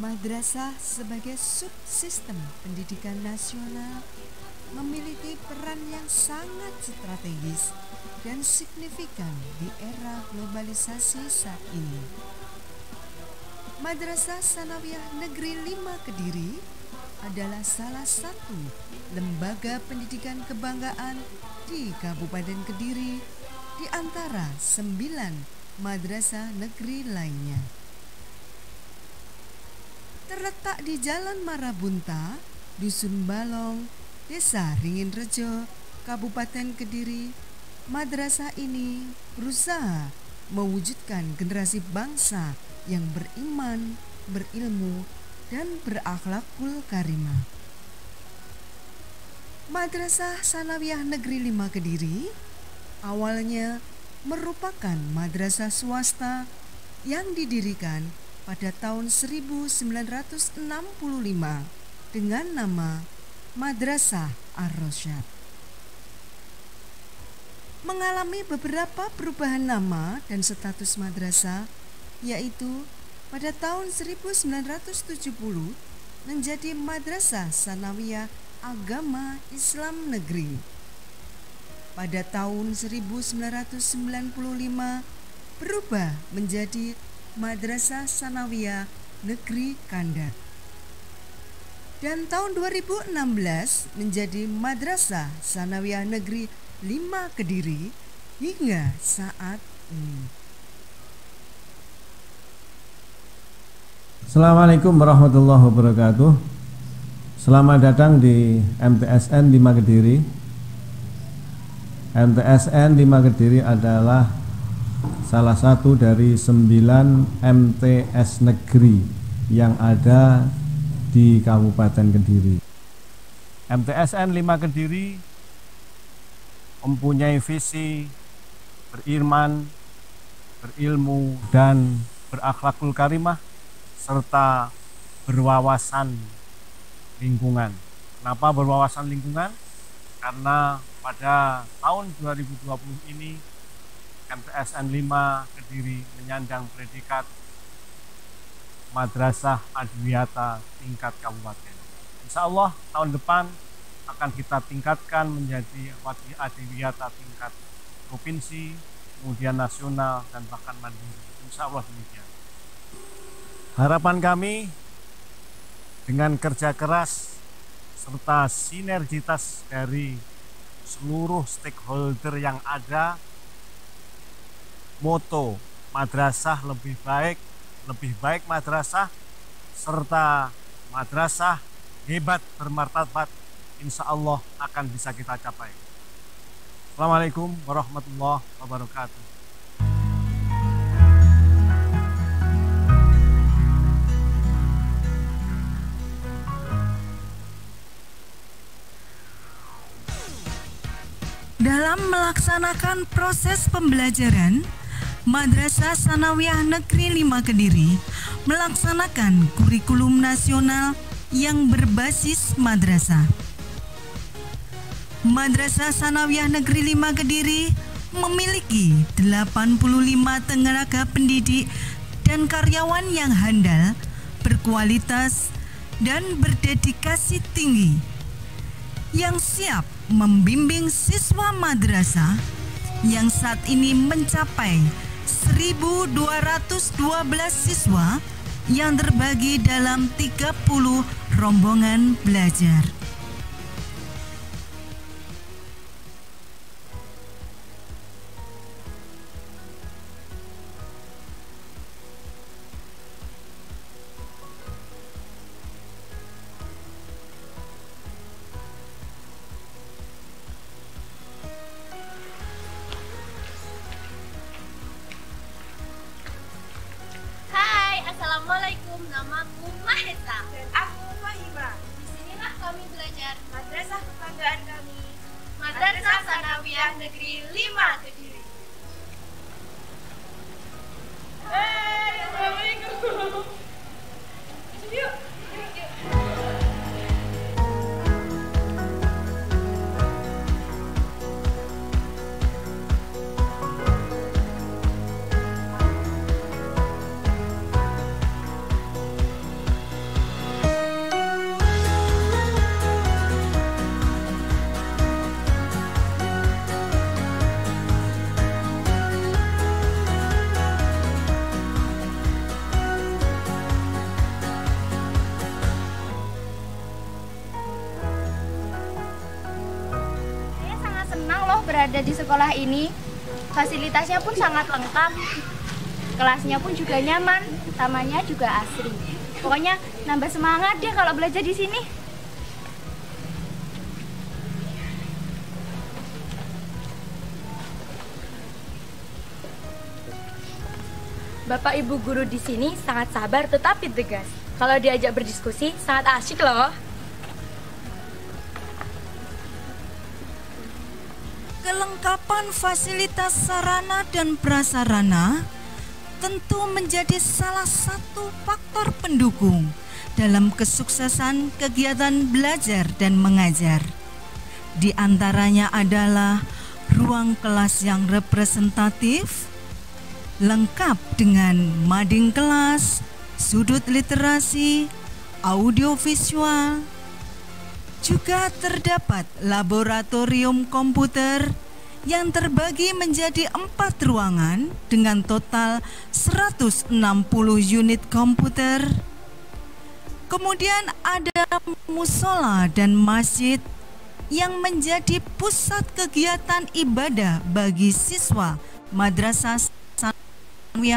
Madrasah sebagai subsistem pendidikan nasional memiliki peran yang sangat strategis dan signifikan di era globalisasi saat ini. Madrasah Sanawiyah Negeri 5 Kediri adalah salah satu lembaga pendidikan kebanggaan di Kabupaten Kediri di antara 9 madrasah negeri lainnya. Terletak di Jalan Marabunta, Dusun Balong, Desa Ringinrejo, Kabupaten Kediri, madrasah ini berusaha mewujudkan generasi bangsa yang beriman, berilmu, dan berakhlakul karimah. Madrasah Sanawiyah Negeri 5 Kediri awalnya merupakan madrasah swasta yang didirikan pada tahun 1965 dengan nama Madrasah Ar-Rasyad. Mengalami beberapa perubahan nama dan status madrasah, yaitu pada tahun 1970 menjadi Madrasah Sanawiyah Agama Islam Negeri. Pada tahun 1995 berubah menjadi Madrasah Sanawiyah Negeri Kandat. Dan tahun 2016 menjadi Madrasah Sanawiyah Negeri 5 Kediri hingga saat ini. Assalamualaikum warahmatullahi wabarakatuh. Selamat datang di MTSN 5 Kediri. MTSN 5 Kediri adalah salah satu dari 9 MTS negeri yang ada di Kabupaten Kediri. MTSN 5 Kediri mempunyai visi beriman, berilmu, dan berakhlakul karimah serta berwawasan lingkungan. Kenapa berwawasan lingkungan? Karena pada tahun 2020 ini MTSN 5 Kediri menyandang predikat Madrasah Adwiyata tingkat kabupaten. Insya Allah tahun depan akan kita tingkatkan menjadi Adwiyata tingkat provinsi, kemudian nasional, dan bahkan mandiri. Insya Allah demikian. Harapan kami dengan kerja keras serta sinergitas dari seluruh stakeholder yang ada, moto madrasah lebih baik madrasah, serta madrasah hebat bermartabat, insya Allah akan bisa kita capai. Assalamualaikum warahmatullahi wabarakatuh. Dalam melaksanakan proses pembelajaran, Madrasah Sanawiyah Negeri 5 Kediri melaksanakan kurikulum nasional yang berbasis madrasah. Madrasah Sanawiyah Negeri 5 Kediri memiliki 85 tenaga pendidik dan karyawan yang handal, berkualitas, dan berdedikasi tinggi, yang siap membimbing siswa madrasah yang saat ini mencapai 1.212 siswa yang terbagi dalam 30 rombongan belajar. Assalamualaikum, namaku Mahesa dan aku Mahima. Disinilah kami belajar madrasah kebanggaan kami, Madrasah Sanawiyah Negeri 5 Kediri. Assalamualaikum. Yuk. ada di sekolah ini. Fasilitasnya pun sangat lengkap, kelasnya pun juga nyaman, tamannya juga asri. Pokoknya nambah semangat deh kalau belajar di sini. Bapak Ibu guru di sini sangat sabar tetapi tegas. Kalau diajak berdiskusi sangat asyik loh. Kelengkapan fasilitas sarana dan prasarana tentu menjadi salah satu faktor pendukung dalam kesuksesan kegiatan belajar dan mengajar. Di antaranya adalah ruang kelas yang representatif, lengkap dengan mading kelas, sudut literasi, audiovisual. Juga terdapat laboratorium komputer yang terbagi menjadi 4 ruangan dengan total 160 unit komputer. Kemudian ada musola dan masjid yang menjadi pusat kegiatan ibadah bagi siswa Madrasah Sanawiyah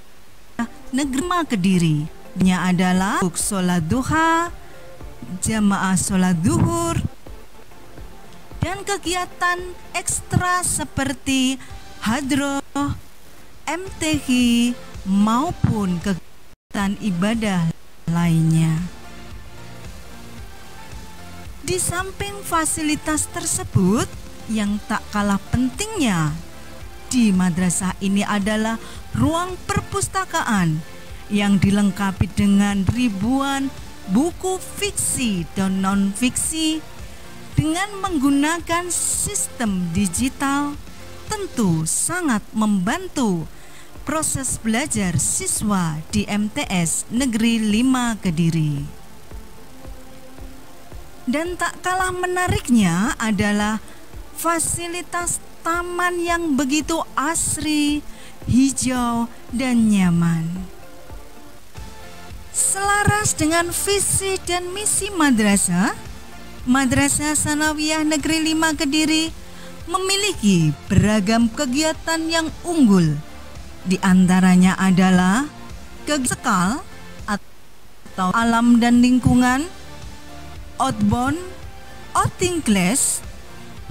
Negeri 5 Kediri. Nya adalah sholat duha, jamaah sholat zuhur, dan kegiatan ekstra seperti hadroh, MTQ, maupun kegiatan ibadah lainnya. Di samping fasilitas tersebut, yang tak kalah pentingnya di madrasah ini adalah ruang perpustakaan yang dilengkapi dengan ribuan buku fiksi dan non-fiksi dengan menggunakan sistem digital, tentu sangat membantu proses belajar siswa di MTS Negeri 5 Kediri. Dan tak kalah menariknya adalah fasilitas taman yang begitu asri, hijau, dan nyaman. Selaras dengan visi dan misi madrasah, Madrasah Sanawiyah Negeri 5 Kediri memiliki beragam kegiatan yang unggul. Di antaranya adalah kegiatan atau alam dan lingkungan, outbound, outing class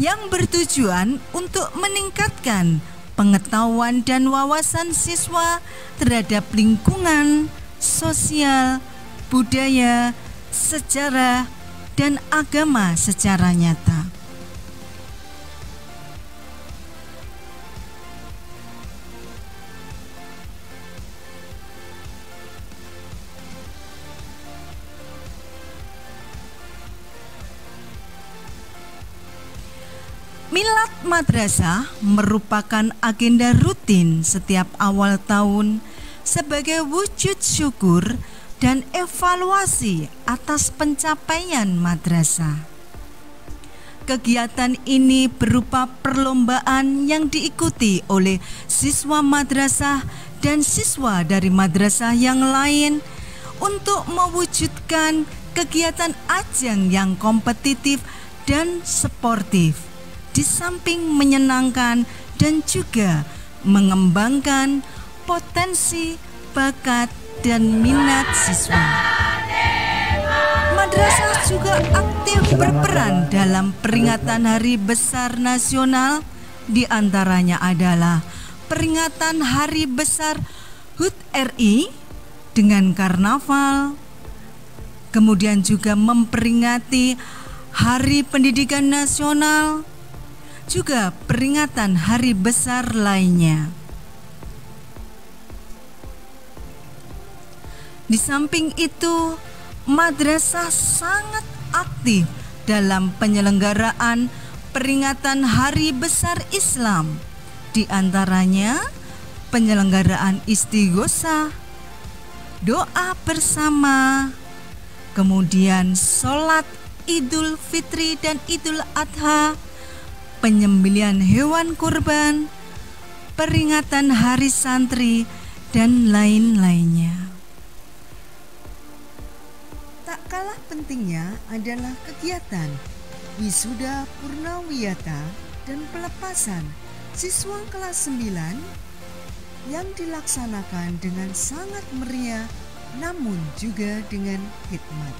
yang bertujuan untuk meningkatkan pengetahuan dan wawasan siswa terhadap lingkungan, sosial, budaya, sejarah, dan agama secara nyata. Milad madrasah merupakan agenda rutin setiap awal tahun sebagai wujud syukur dan evaluasi atas pencapaian madrasah. Kegiatan ini berupa perlombaan yang diikuti oleh siswa madrasah dan siswa dari madrasah yang lain untuk mewujudkan kegiatan ajang yang kompetitif dan sportif, di samping menyenangkan dan juga mengembangkan potensi, bakat, dan minat siswa. Madrasah juga aktif berperan dalam peringatan Hari Besar Nasional, di antaranya adalah peringatan Hari Besar HUT RI dengan karnaval, kemudian juga memperingati Hari Pendidikan Nasional, juga peringatan hari besar lainnya. Di samping itu, madrasah sangat aktif dalam penyelenggaraan peringatan hari besar Islam, di antaranya penyelenggaraan istighosah, doa bersama, kemudian sholat Idul Fitri dan Idul Adha, penyembelihan hewan kurban, peringatan hari santri, dan lain-lainnya. Tak kalah pentingnya adalah kegiatan wisuda purnawiyata dan pelepasan siswa kelas 9 yang dilaksanakan dengan sangat meriah namun juga dengan hikmat.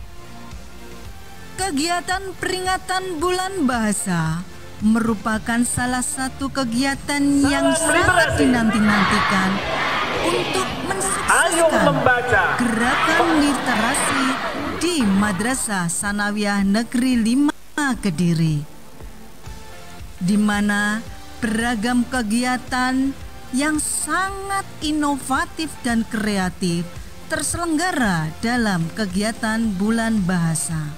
Kegiatan peringatan Bulan Bahasa merupakan salah satu kegiatan yang sangat dinanti-nantikan untuk mensukseskan gerakan literasi di Madrasah Sanawiyah Negeri 5 Kediri, di mana beragam kegiatan yang sangat inovatif dan kreatif terselenggara dalam kegiatan Bulan Bahasa.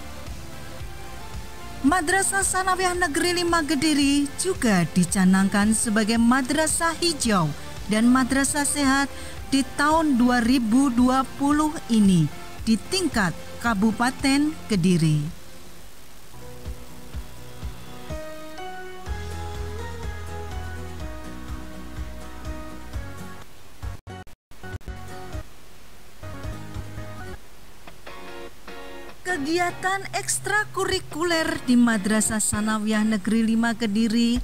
Madrasah Sanawiyah Negeri 5 Kediri juga dicanangkan sebagai madrasah hijau dan madrasah sehat di tahun 2020 ini di tingkat Kabupaten Kediri. Kegiatan ekstrakurikuler di Madrasah Sanawiyah Negeri 5 Kediri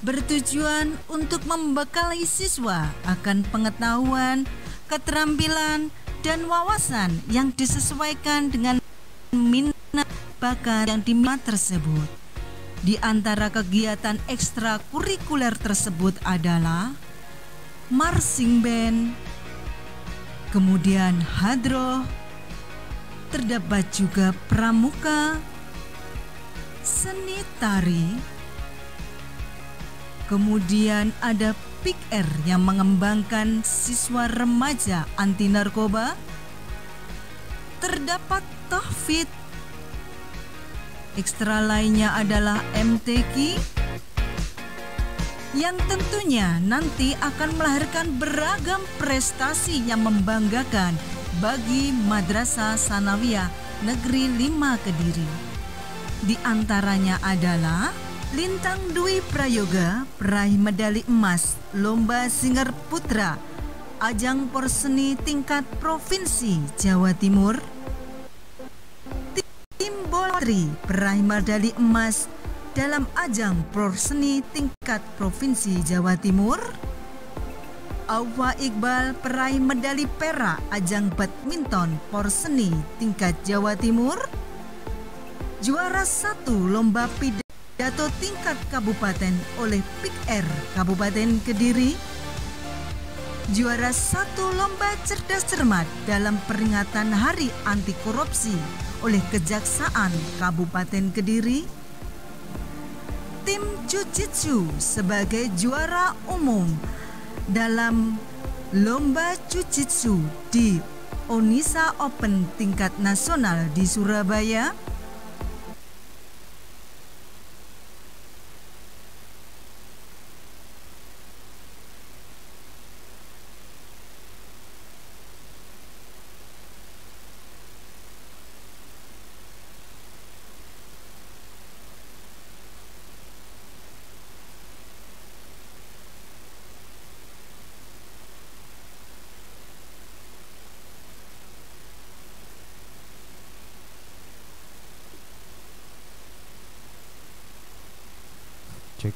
bertujuan untuk membekali siswa akan pengetahuan, keterampilan, dan wawasan yang disesuaikan dengan minat bakat yang dimiliki tersebut. Di antara kegiatan ekstrakurikuler tersebut adalah marching band, kemudian hadroh, terdapat juga pramuka, seni tari, kemudian ada PIKR yang mengembangkan siswa remaja anti narkoba, terdapat tahfidz, ekstra lainnya adalah MTQ yang tentunya nanti akan melahirkan beragam prestasi yang membanggakan bagi Madrasah Sanawiyah Negeri 5 Kediri. Di antaranya adalah Lintang Dwi Prayoga peraih medali emas Lomba Singer Putra Ajang Porseni tingkat Provinsi Jawa Timur. Tim bola putri peraih medali emas dalam Ajang Porseni tingkat Provinsi Jawa Timur. Awa Iqbal peraih medali perak ajang badminton Porseni tingkat Jawa Timur. Juara 1 lomba pidato tingkat kabupaten oleh PIKR Kabupaten Kediri. Juara 1 lomba cerdas cermat dalam peringatan Hari Anti Korupsi oleh Kejaksaan Kabupaten Kediri. Tim Jiu-Jitsu sebagai juara umum dalam lomba Jiu-Jitsu di Onisa Open tingkat nasional di Surabaya. Cek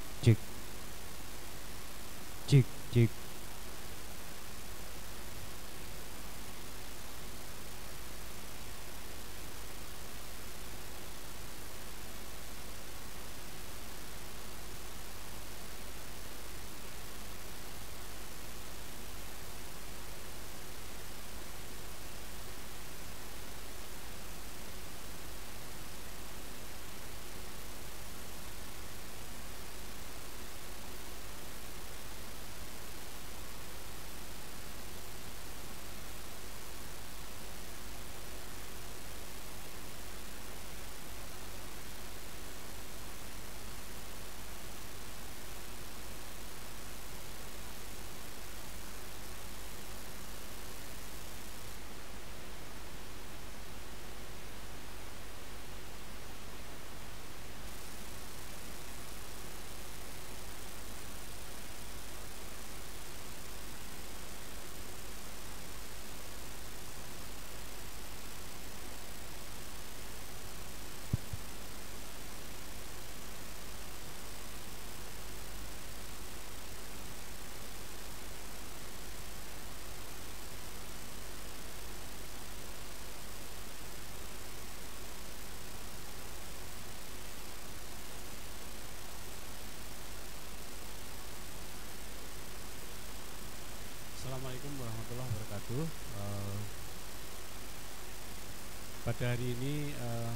Pada hari ini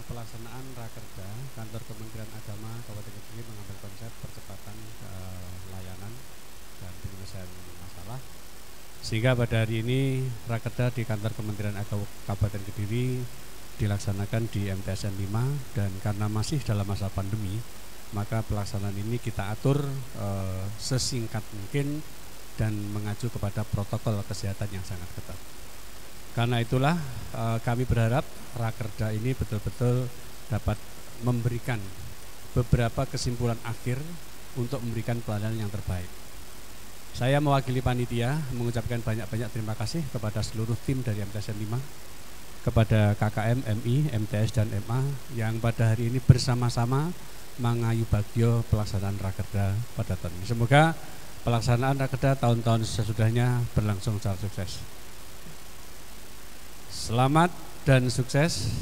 pelaksanaan Rakerda Kantor Kementerian Agama Kabupaten Kediri mengambil konsep percepatan layanan dan penyelesaian masalah, sehingga pada hari ini Rakerda di Kantor Kementerian Agama Kabupaten Kediri dilaksanakan di MTSN 5, dan karena masih dalam masa pandemi maka pelaksanaan ini kita atur sesingkat mungkin dan mengacu kepada protokol kesehatan yang sangat ketat. Karena itulah kami berharap Rakerda ini betul-betul dapat memberikan beberapa kesimpulan akhir untuk memberikan pelayanan yang terbaik. Saya mewakili panitia mengucapkan banyak-banyak terima kasih kepada seluruh tim dari MTSN 5, kepada KKM, MI, MTS, dan MA yang pada hari ini bersama-sama mengayu bagio pelaksanaan Rakerda pada tahun ini. Semoga pelaksanaan Rakerda tahun-tahun sesudahnya berlangsung secara sukses. Selamat dan sukses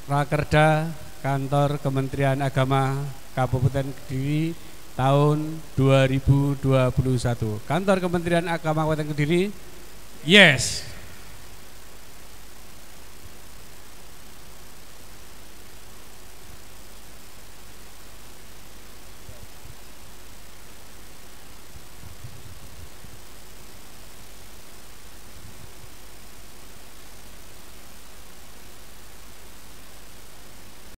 Rakerda Kantor Kementerian Agama Kabupaten Kediri tahun 2021. Kantor Kementerian Agama Kabupaten Kediri, yes.